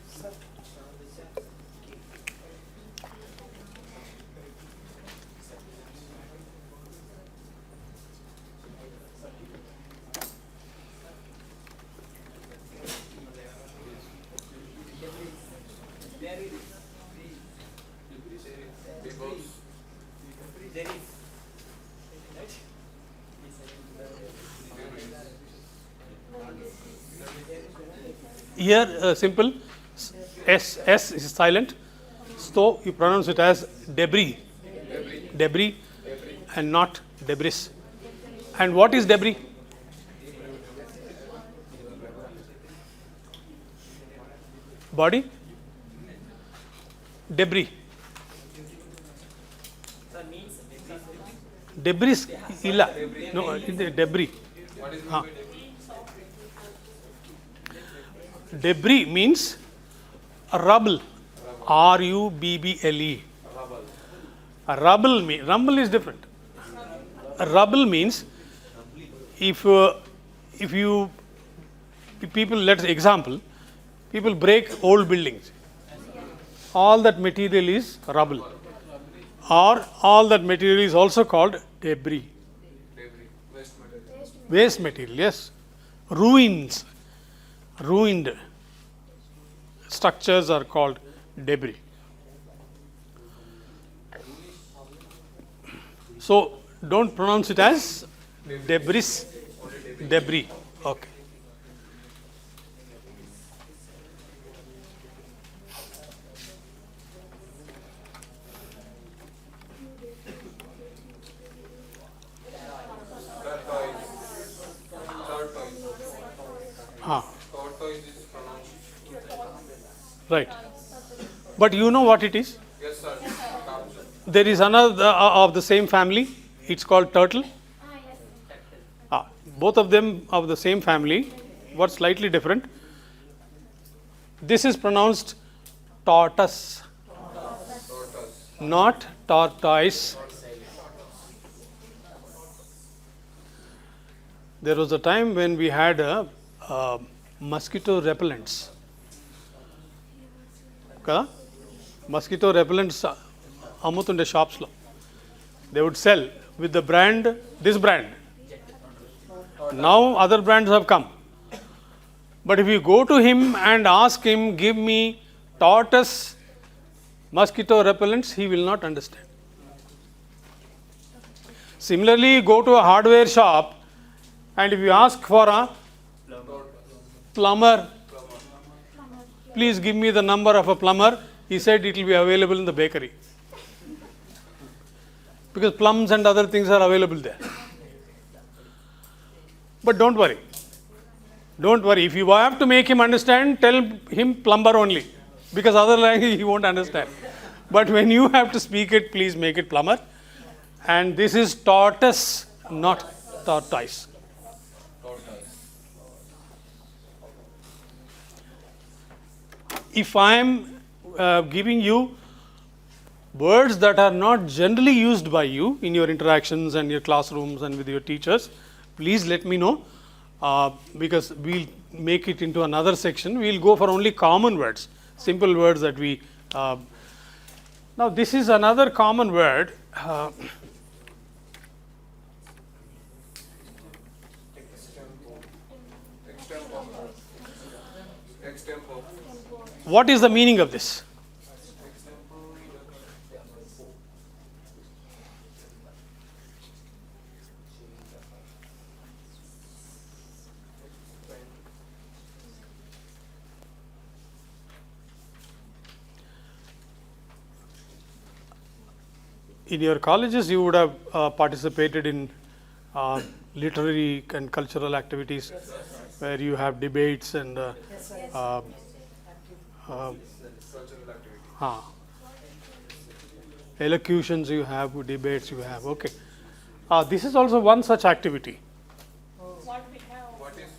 Here, simple. S is silent. So you pronounce it as debris. Debris and not debris. And what is debris? Body? Debris. Debris illa. No, debris. Debris means rubble. R-U-B-B-L-E. Rubble is different. Rubble means if people, let's example, people break old buildings. All that material is rubble. Or all that material is also called debris. Waste material, yes. Ruins. Ruined structures are called debris. So don't pronounce it as debris. Debris. Okay. Right. But you know what it is? Yes, sir. There is another of the same family. It's called turtle. Both of them of the same family. What's slightly different? This is pronounced tortoise, not tortoise. There was a time when we had mosquito repellents. Mosquito repellents ammutunde shops lo. They would sell with the brand, this brand. Now other brands have come. But if you go to him and ask him, give me tortoise mosquito repellents, he will not understand. Similarly, go to a hardware shop and if you ask for a plumber, please give me the number of a plumber, he said it will be available in the bakery. Because plums and other things are available there. But don't worry. Don't worry. If you have to make him understand, tell him plumber only. Because other language he won't understand. But when you have to speak it, please make it plumber. And this is tortoise, not tortoise. If I am giving you words that are not generally used by you in your interactions and your classrooms and with your teachers, please let me know, because we'll make it into another section. We'll go for only common words, simple words that we. Now, this is another common word. What is the meaning of this? in your colleges you would have participated in literary and cultural activities where you have debates and Yes, sir. uh, elocutions you have, debates you have. Okay. This is also one such activity. What we have. What is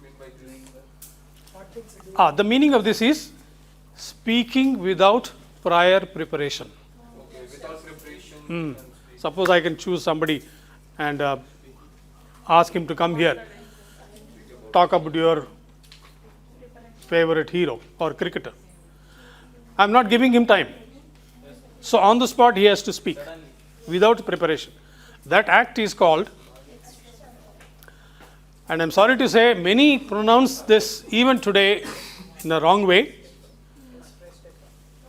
meant by this? What things do The meaning of this is speaking without prior preparation. Okay, without preparation. Suppose I can choose somebody and ask him to come here, talk about your favorite hero or cricketer. I'm not giving him time. So on the spot he has to speak without preparation. That act is called, and I'm sorry to say, many pronounce this even today in the wrong way.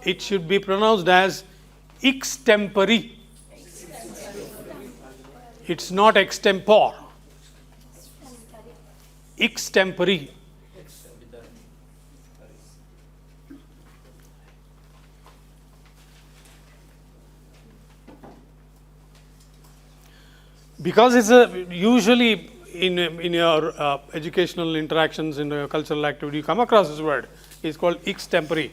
It should be pronounced as extempore. It's not extempore. Extempore. Because it's usually in your educational interactions, in your cultural activity, you come across this word. It's called extempore.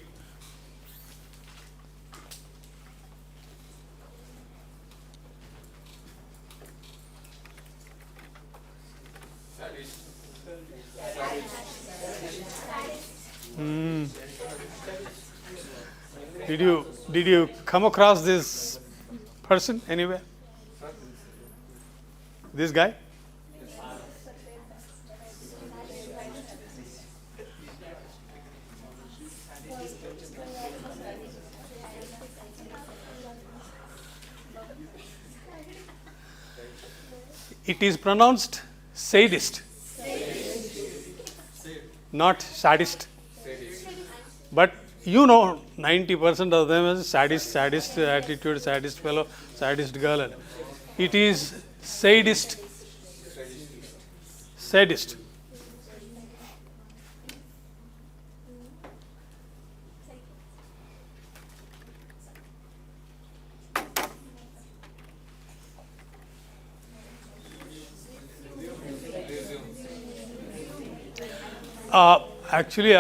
Did you come across this person anywhere? This guy? It is pronounced sadist, not sadist. But 90% of them is sadist attitude, sadist fellow, sadist girl. And it is sadist. Sadist. Actually,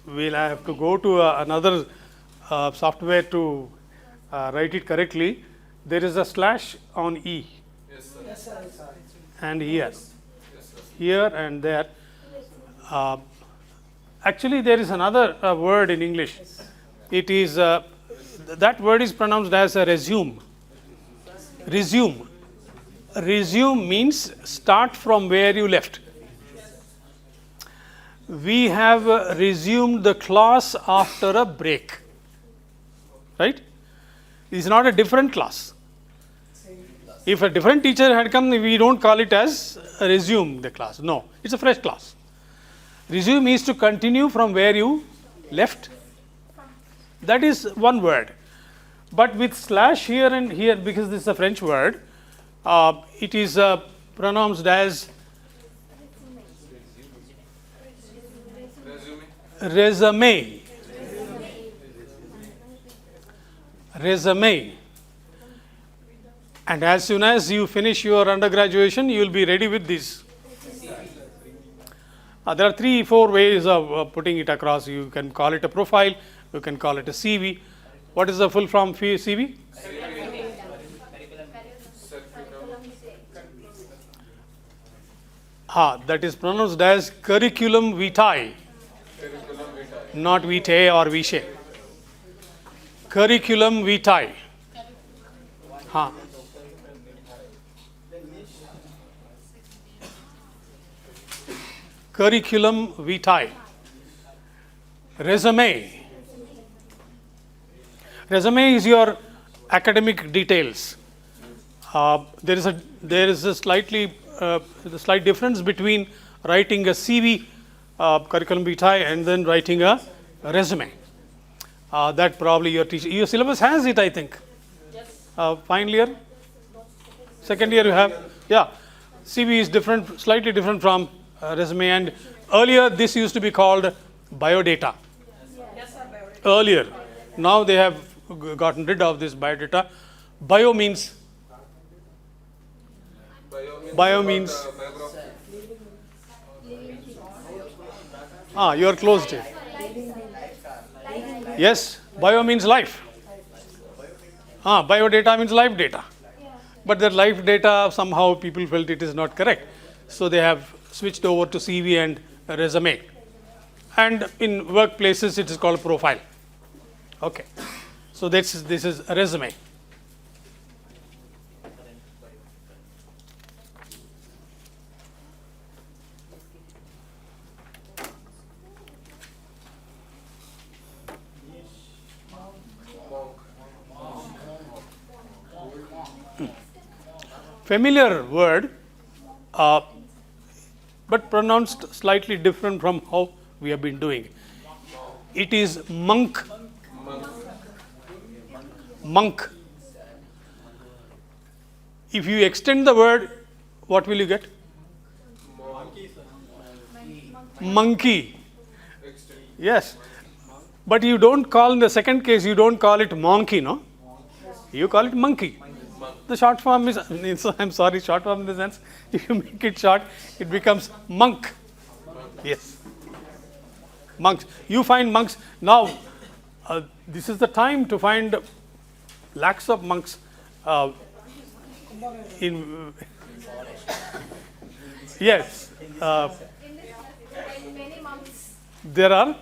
we'll have to go to another software to write it correctly. There is a slash on E. Yes, sir. And here. Here and there. Actually, there is another word in English. It is, that word is pronounced as a resume. Resume. Resume means start from where you left. We have resumed the class after a break. Right? It's not a different class. If a different teacher had come, we don't call it as resume the class. No, it's a fresh class. Resume is to continue from where you left. That is one word. But with slash here and here, because this is a French word, it is pronounced as resume. Resume. And as soon as you finish your undergraduation, you will be ready with this. There are 3-4 ways of putting it across. You can call it a profile, you can call it a CV. What is the full form CV? That is pronounced as curriculum vitae, not vitae or vice. Curriculum vitae. Curriculum vitae. Resume. Resume is your academic details. There is a slight difference between writing a CV, curriculum vitae, and then writing a resume. That probably your syllabus has it, I think. Final year, second year you have. Yeah, CV is different, slightly different from resume, and earlier this used to be called biodata. Earlier, now they have gotten rid of this biodata. Bio means Bio means you are closed it. Yes, bio means life. Biodata means life data. But that life data somehow people felt it is not correct. So they have switched over to CV and resume. And in workplaces it is called profile. Okay. So this is a resume. Familiar word, but pronounced slightly different from how we have been doing. It is monk. Monk. If you extend the word, what will you get? Monkey. Yes. But you don't call, in the second case, you don't call it monkey, no? You call it monkey. The short form is, I'm sorry, short form in the sense, if you make it short, it becomes monk. Yes. Monks. You find monks. Now, this is the time to find lakhs of monks in. Yes. Many months. There are.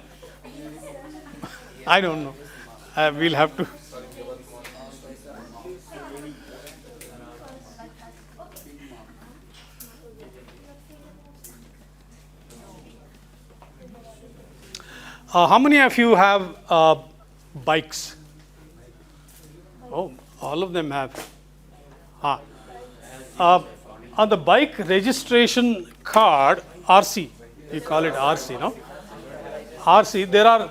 I don't know. We'll have to. How many of you have bikes? Oh, all of them have. On the bike registration card, RC, you call it RC, no? RC, there are,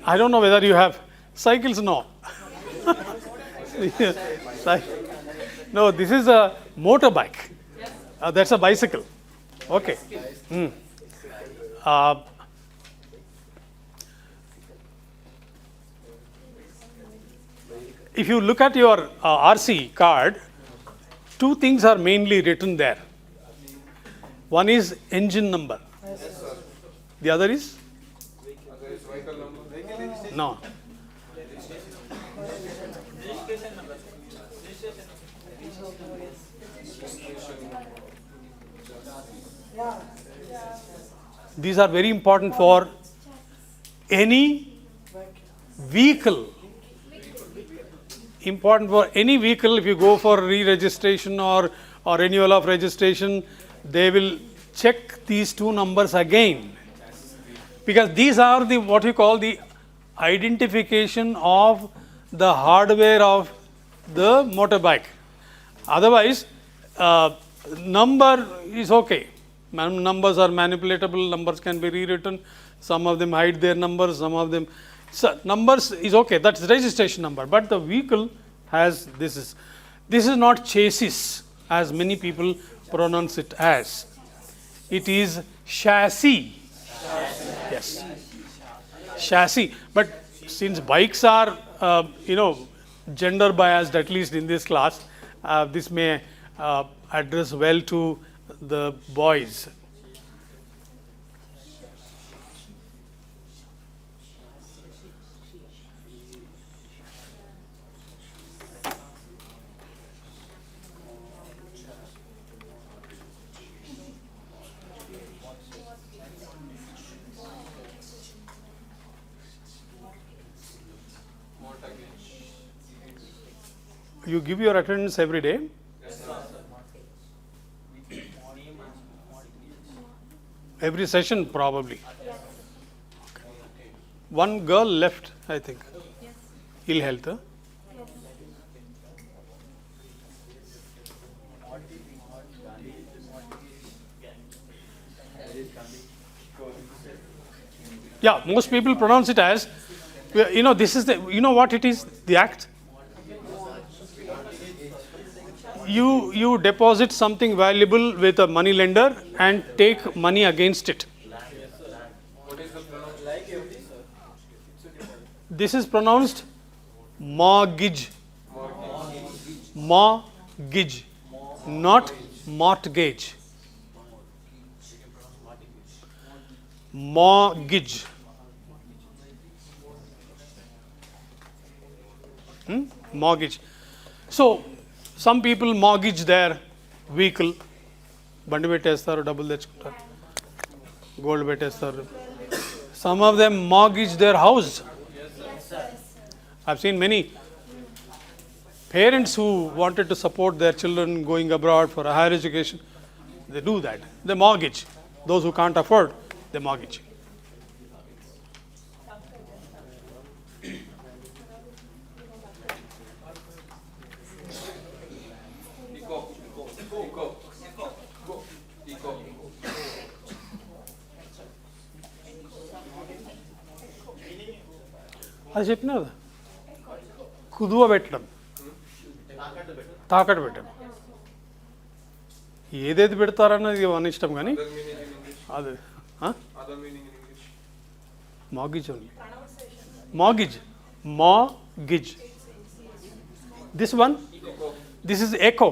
I don't know whether you have cycles, no. No, this is a motorbike. That's a bicycle. Okay. If you look at your RC card, two things are mainly written there. One is engine number. The other is? No. These are very important for any vehicle. Important for any vehicle. If you go for re-registration or renewal of registration, they will check these two numbers again, because these are the what you call the identification of the hardware of the motorbike. Otherwise, number is okay. Numbers are manipulatable. Numbers can be rewritten. Some of them hide their numbers. Some of them. So numbers is okay, that's the registration number, but the vehicle has this is not chassis as many people pronounce it as. It is chassis. Yes, chassis. But since bikes are gender biased, at least in this class, this may address well to the boys. You give your attendance every day? Every session probably. Okay. One girl left, I think. Ill health. Huh? Yeah, most people pronounce it as, this is what it is, the act? You deposit something valuable with a money lender and take money against it. This is pronounced Mortgage. Mortgage. Not mortgage. Mortgage. Mortgage. So, some people mortgage their vehicle. బండి పెట్టేస్తారు, డబ్బులు తెచ్చుకుంటారు, gold పెట్టేస్తారు. Some of them mortgage their house. I've seen many parents who wanted to support their children going abroad for a higher education. They do that. They mortgage. Those who can't afford, they mortgage. అది చెప్పినా కదా, కుదువ పెట్టడం, తాకట్టు పెట్టడం. ఏదేది పెడతారన్నది మన ఇష్టం, కానీ అది Other meaning in English. mortgage only. Mortgage. Mortgage. This one, this is echo.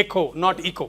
Echo, not eco.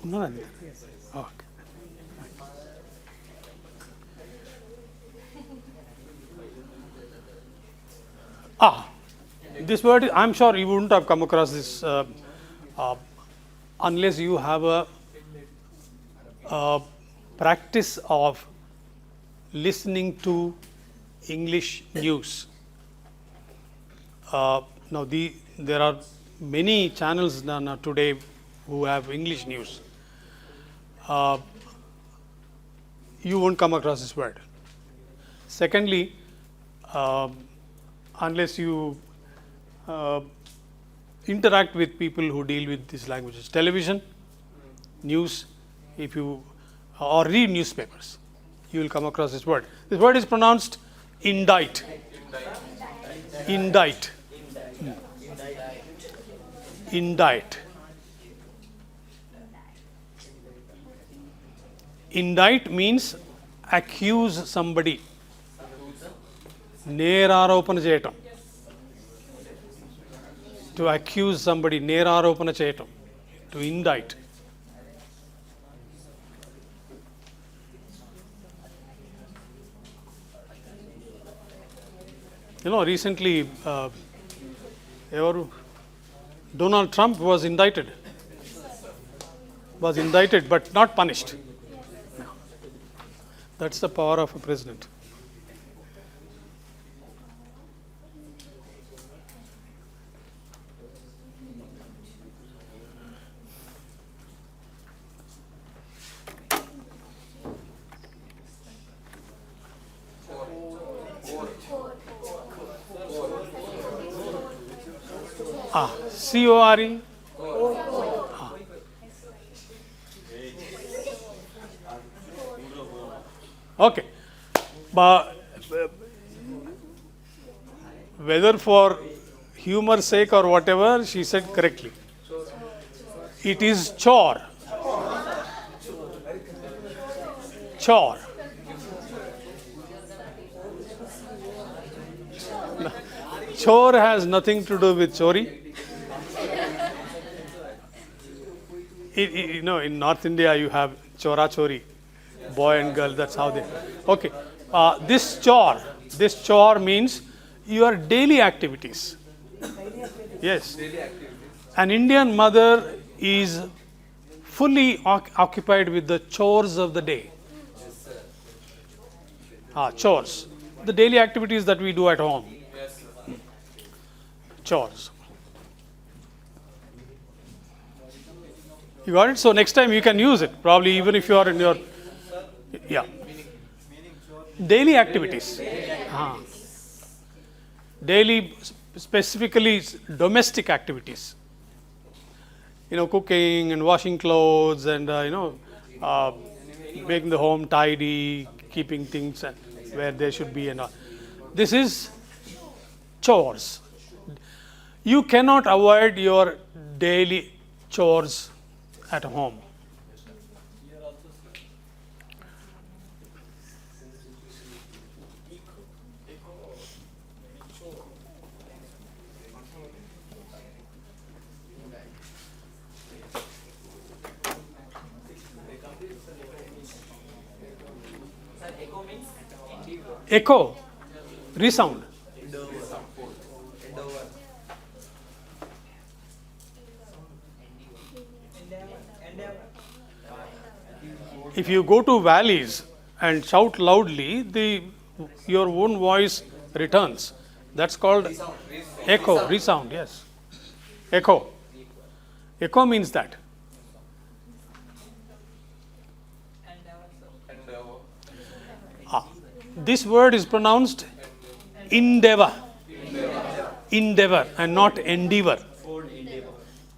ఉన్నదండి. Okay. This word, I'm sure you wouldn't have come across this unless you have a practice of listening to English news. Now, there are many channels now today who have English news. You won't come across this word. Secondly, unless you interact with people who deal with these languages, television, news, if you or read newspapers, you will come across this word. This word is pronounced indict. Indict. Indict. Indict means accuse somebody. నేరారోపణ చేయటం. To accuse somebody, నేరారోపణ చేయటం. To indict. You know, recently, Donald Trump was indicted. But not punished. That's the power of a president. CORE. Okay. But whether for humor's sake or whatever, she said correctly. It is chore. Chore. Chore has nothing to do with chori. You know, in North India you have chora chori, boy and girl. That's how they. Okay, this chore means your daily activities. Yes, an Indian mother is fully occupied with the chores of the day. Chores, the daily activities that we do at home. Chores. You got it? So next time you can use it, probably even if you are in your, yeah. Daily activities. Daily, specifically domestic activities. You know, cooking and washing clothes and, making the home tidy, keeping things where they should be and all. This is chores. You cannot avoid your daily chores at home. Echo, resound. If you go to valleys and shout loudly, your own voice returns. That's called echo, resound, yes. Echo. Echo means that. This word is pronounced endeavor. Endeavor and not endeavor.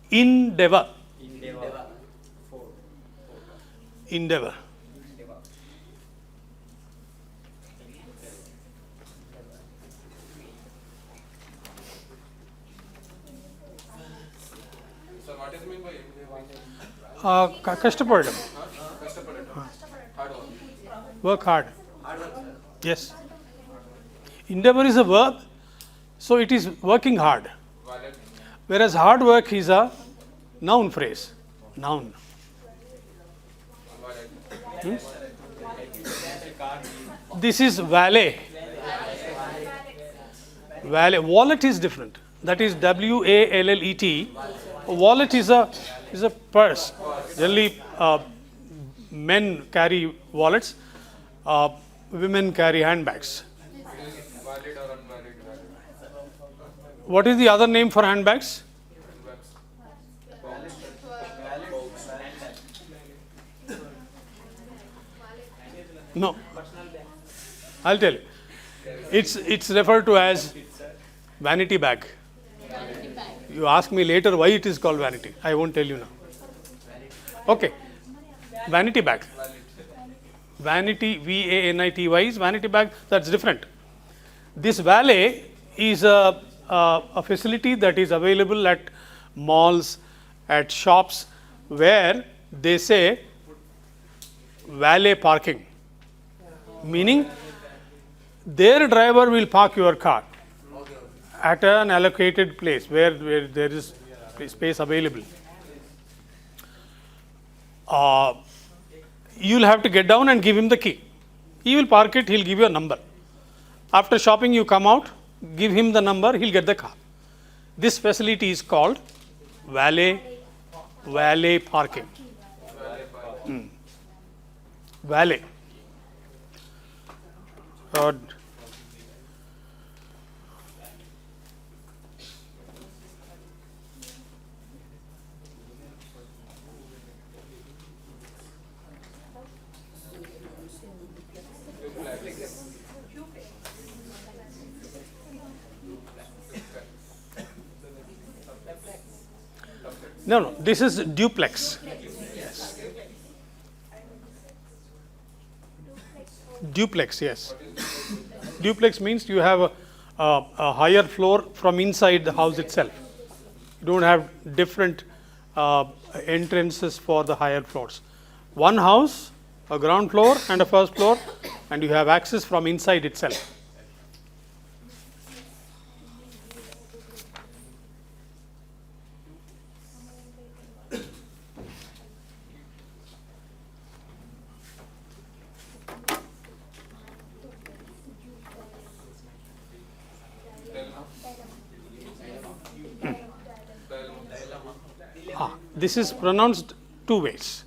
Endeavor. Endeavor. So what is mean by కష్టపడడం. hard work? Work hard. Yes. Endeavor is a verb, so it is working hard. Wallet. Whereas hard work is a noun phrase. Noun. Wallet. This is valet. Valet. Wallet is different. That is WALLET. Wallet is a purse. Generally, men carry wallets. Women carry handbags. Valid or unvalid? What is the other name for handbags? No. I'll tell you. It's referred to as vanity bag. You ask me later why it is called vanity. I won't tell you now. Okay. Vanity bag. Vanity, VANITY is vanity bag. That's different. This valet is a facility that is available at malls, at shops, where they say valet parking. Meaning, their driver will park your car at an allocated place where there is space available. You'll have to get down and give him the key. He will park it, he'll give you a number. After shopping, you come out, give him the number, he'll get the car. This facility is called valet parking. Valet. No, this is duplex. Yes. Duplex, yes. Duplex means you have a higher floor from inside the house itself. You don't have different entrances for the higher floors. One house, a ground floor and a first floor, and you have access from inside itself. This is pronounced two ways.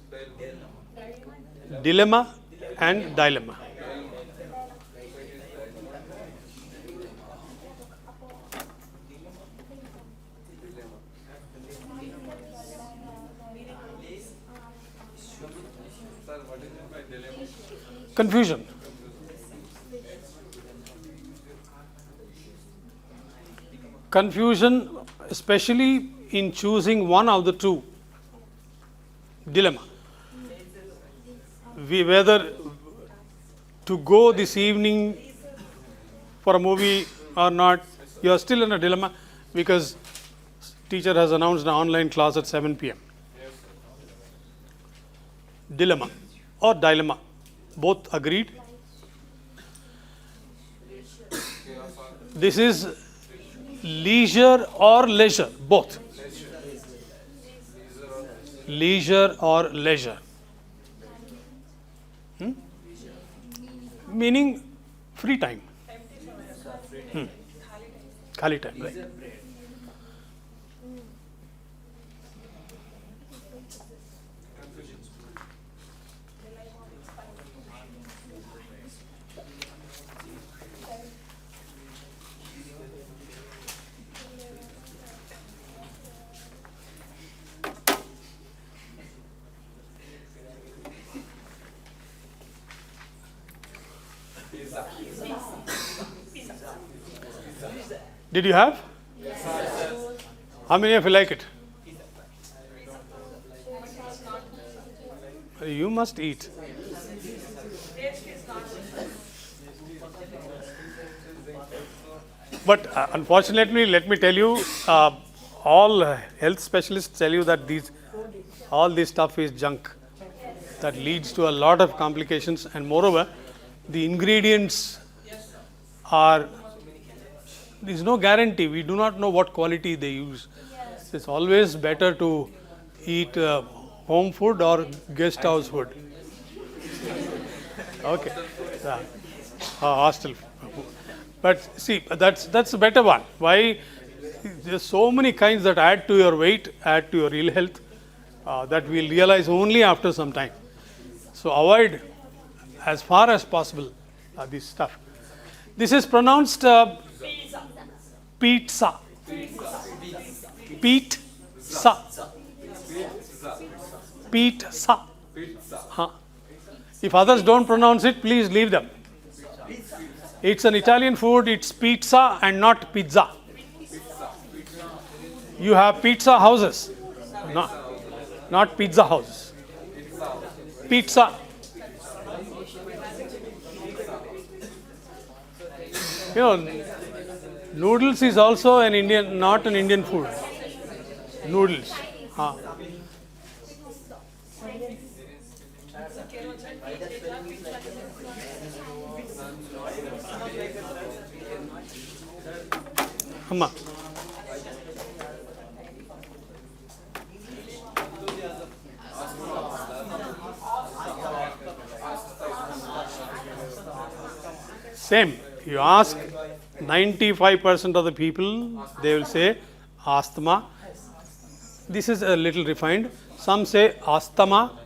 Dilemma and dilemma. Sir, what is it by dilemma? Confusion. Confusion, especially in choosing one of the two. Dilemma. Whether to go this evening for a movie or not, you are still in a dilemma because teacher has announced an online class at 7 p.m. Dilemma or dilemma, both agreed. This is leisure or leisure, both. Leisure or leisure. Meaning free time. Khali time, right? Did you have? Yes. How many of you like it? You must eat. But unfortunately, let me tell you, all health specialists tell you that all this stuff is junk. That leads to a lot of complications, and moreover, the ingredients are, there is no guarantee. We do not know what quality they use. It's always better to eat home food or guest house food. Okay. Yeah. Hostel food. But see, that's a better one. Why? There's so many kinds that add to your weight, add to your ill health, that we'll realize only after some time. So avoid as far as possible this stuff. This is pronounced pizza. Pizza. Pizza. Huh. If others don't pronounce it, please leave them. It's an Italian food. It's pizza and not pizza. You have pizza houses, not pizza houses. Pizza. You know, noodles is also an Indian, not an Indian food. Noodles. Amma. Same. You ask 95% of the people, they will say asthma. This is a little refined. Some say asthma.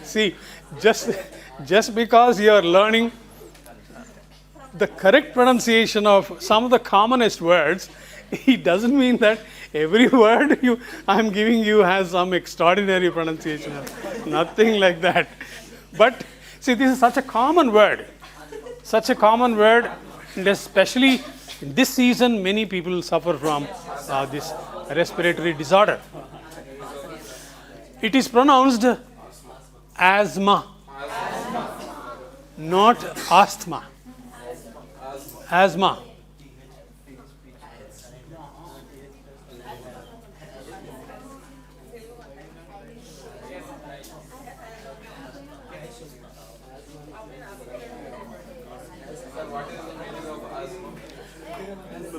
See, just because you are learning the correct pronunciation of some of the commonest words, it doesn't mean that every word I am giving you has some extraordinary pronunciation. Nothing like that. But see, this is such a common word. And especially in this season, many people suffer from this respiratory disorder. It is pronounced asthma, not asthma. Asthma.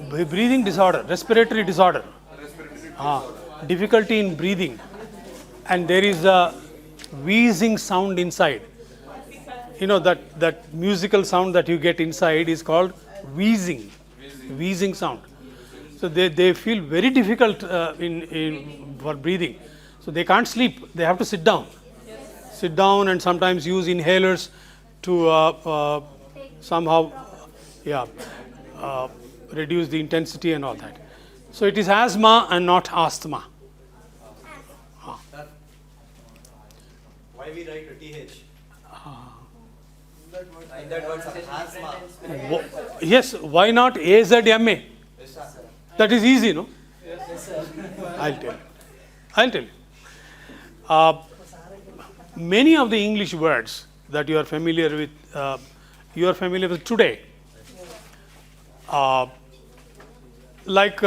Breathing disorder, respiratory disorder. Difficulty in breathing. And there is a wheezing sound inside. you know, that musical sound that you get inside is called wheezing. Wheezing sound. So they feel very difficult for breathing. So they can't sleep. They have to sit down. Sit down and sometimes use inhalers to somehow, reduce the intensity and all that. So it is asthma and not asthma. Why we write a TH? In that word, asthma. Yes, why not AZMA? Yes, sir. That is easy, no? I'll tell you. Many of the English words that you are familiar with today, like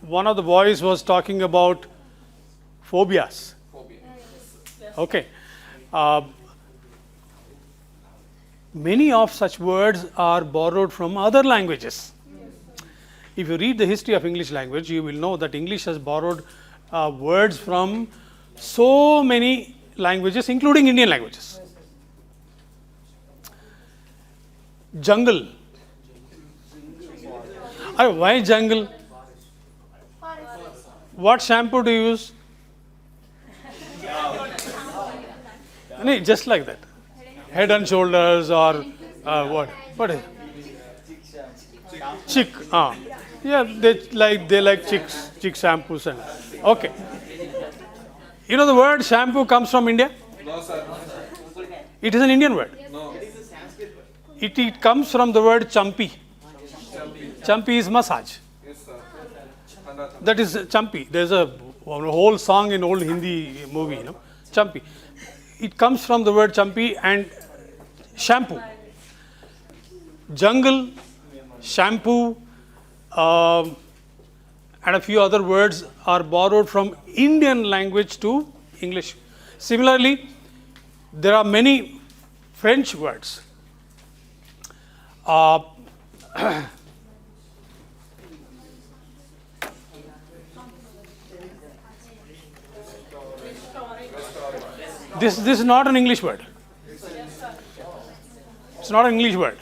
one of the boys was talking about phobias. Okay. Many of such words are borrowed from other languages. If you read the history of English language, you will know that English has borrowed words from so many languages, including Indian languages. Jungle. Why jungle? What shampoo do you use? No, just like that. Head and shoulders or what? What is it? Chick. Yeah, they like chick shampoos and okay. You know the word shampoo comes from India? No, sir. It is an Indian word. No. It comes from the word champi. Champi is massage. Yes, sir. That is champi. There's a whole song in old Hindi movie, you know, champi. It comes from the word champi and shampoo. Jungle, shampoo, and a few other words are borrowed from Indian language to English. Similarly, there are many French words. This is not an English word. It's not an English word.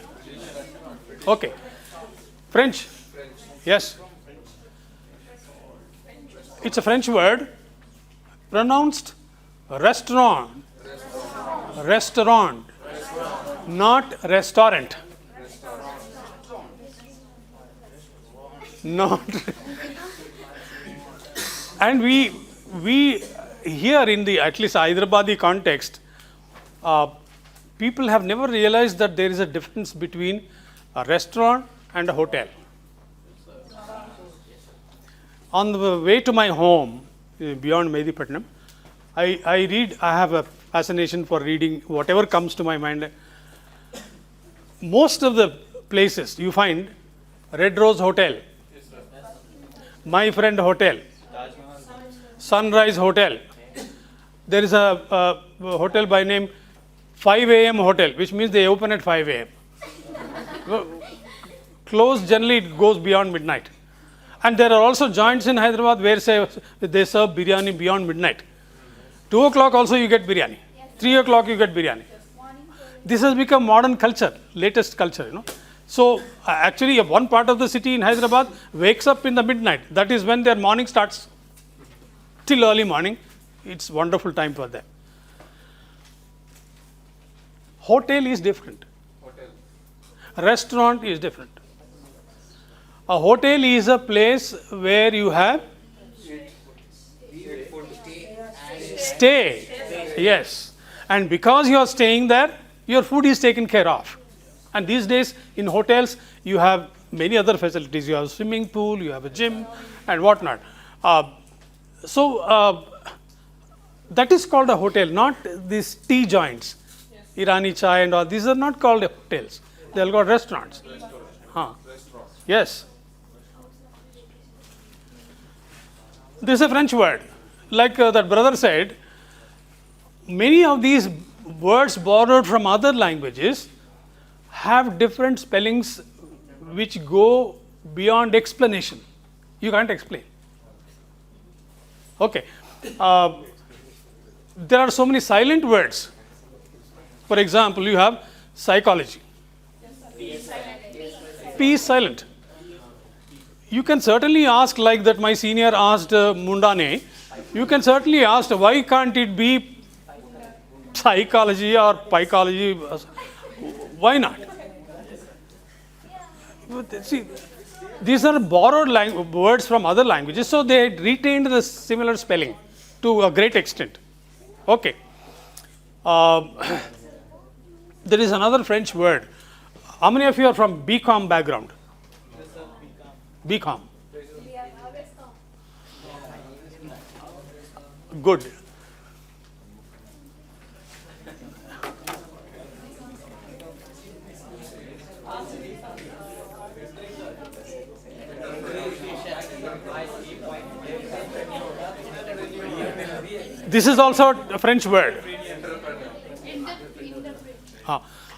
Okay. French. Yes. It's a French word pronounced restaurant. Restaurant. Not restaurant. Not. And we here in the at least Hyderabadi context, people have never realized that there is a difference between a restaurant and a hotel. On the way to my home, beyond Medipatnam, I have a fascination for reading whatever comes to my mind. Most of the places you find Red Rose Hotel, My Friend Hotel, Sunrise Hotel. There is a hotel by name 5 a.m. Hotel, which means they open at 5 a.m. Close generally it goes beyond midnight. And there are also joints in Hyderabad where they serve biryani beyond midnight. 2 o'clock also you get biryani. 3 o'clock you get biryani. This has become modern culture, latest culture, you know. So actually one part of the city in Hyderabad wakes up in the midnight. That is when their morning starts till early morning. It's wonderful time for them. Hotel is different. Restaurant is different. A hotel is a place where you have stay. Yes. And because you are staying there, your food is taken care of. And these days in hotels, you have many other facilities. You have a swimming pool, you have a gym and whatnot. That is called a hotel, not these tea joints. Irani chai and all. These are not called hotels. They are called restaurants. Yes. This is a French word. Like that brother said, many of these words borrowed from other languages have different spellings which go beyond explanation. You can't explain. Okay. There are so many silent words. For example, you have psychology. P is silent. You can certainly ask, like that my senior asked Mundane, you can certainly ask why can't it be psychology or psychology? Why not? See, these are borrowed words from other languages, so they retained the similar spelling to a great extent. Okay. There is another French word. How many of you are from BCom background? BCom. We are always come. Good. This is also a French word.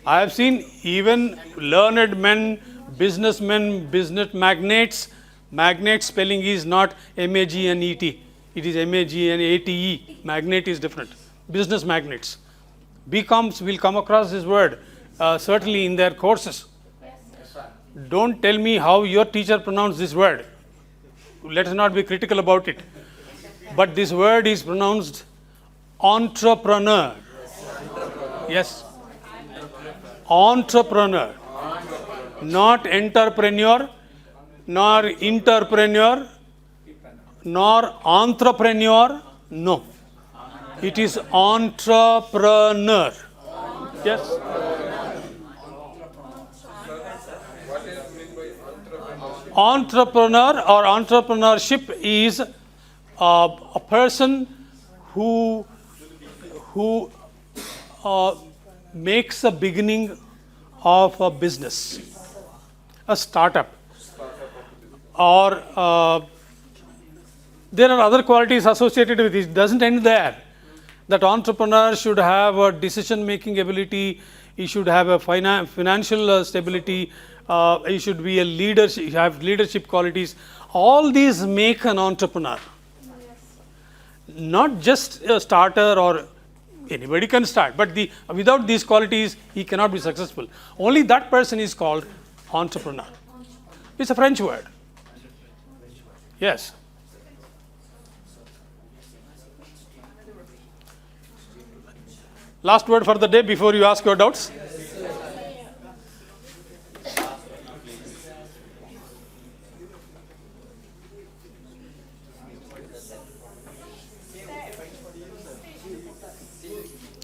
I have seen even learned men, businessmen, business magnates. Magnate spelling is not M-A-G-N-E-T. It is M-A-G-N-A-T-E. Magnate is different. Business magnates. BComs will come across this word certainly in their courses. Don't tell me how your teacher pronounced this word. Let us not be critical about it. But this word is pronounced entrepreneur. Yes. Entrepreneur. Not entrepreneur, nor entrepreneur, nor entrepreneur. No. It is entrepreneur. Yes. Entrepreneur or entrepreneurship is a person who makes a beginning of a business, a startup, or there are other qualities associated with it. It doesn't end there. That entrepreneur should have a decision-making ability. He should have a financial stability. He should be a leader. Have leadership qualities. All these make an entrepreneur. Not just a starter, or anybody can start, but without these qualities, he cannot be successful. Only that person is called entrepreneur. It's a French word. Yes. Last word for the day before you ask your doubts.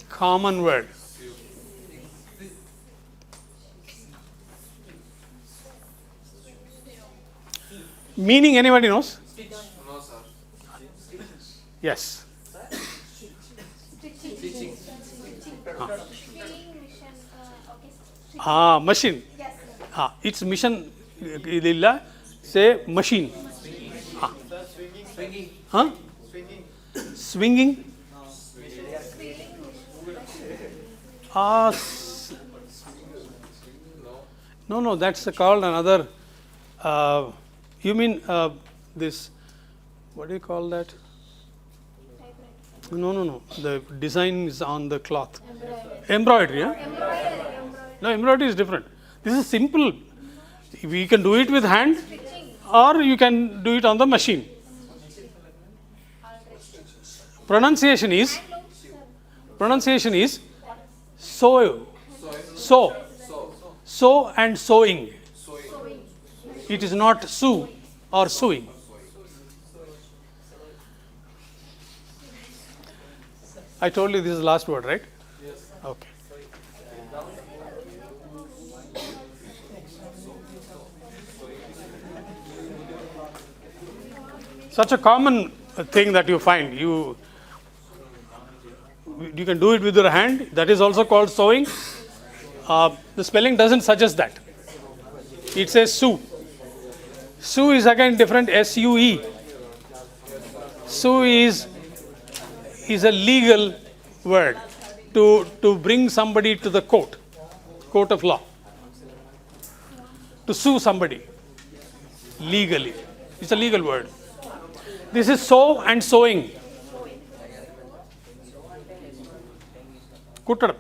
Common word. Meaning anybody knows? No, sir. Yes. Stitching. Machine. Yes, sir. It's mission. Idilla. Say machine. Swinging. Huh? Swinging. Swinging. No, that's called another. You mean this? What do you call that? No. The design is on the cloth. Embroidery. No, embroidery is different. This is simple. We can do it with hand, or you can do it on the machine. Pronunciation is sow and sewing. It is not sew or sewing. I told you this is the last word, right? Yes. Okay. Such a common thing that you find. You can do it with your hand. That is also called sewing. The spelling doesn't suggest that. It says sew. Sew is again different. S-U-E. Sew is a legal word to bring somebody to the court of law. To sue somebody legally. It's a legal word. This is sew and sewing. Kuttadam.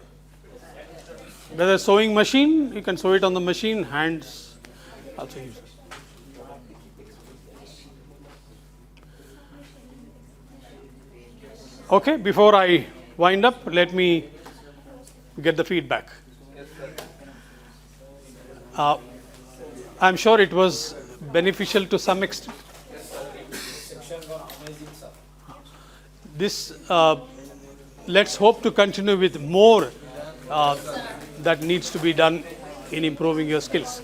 Whether sewing machine, you can sew it on the machine, hands also use it. Okay, before I wind up, let me get the feedback. I'm sure it was beneficial to some extent. This, let's hope to continue with more that needs to be done in improving your skills.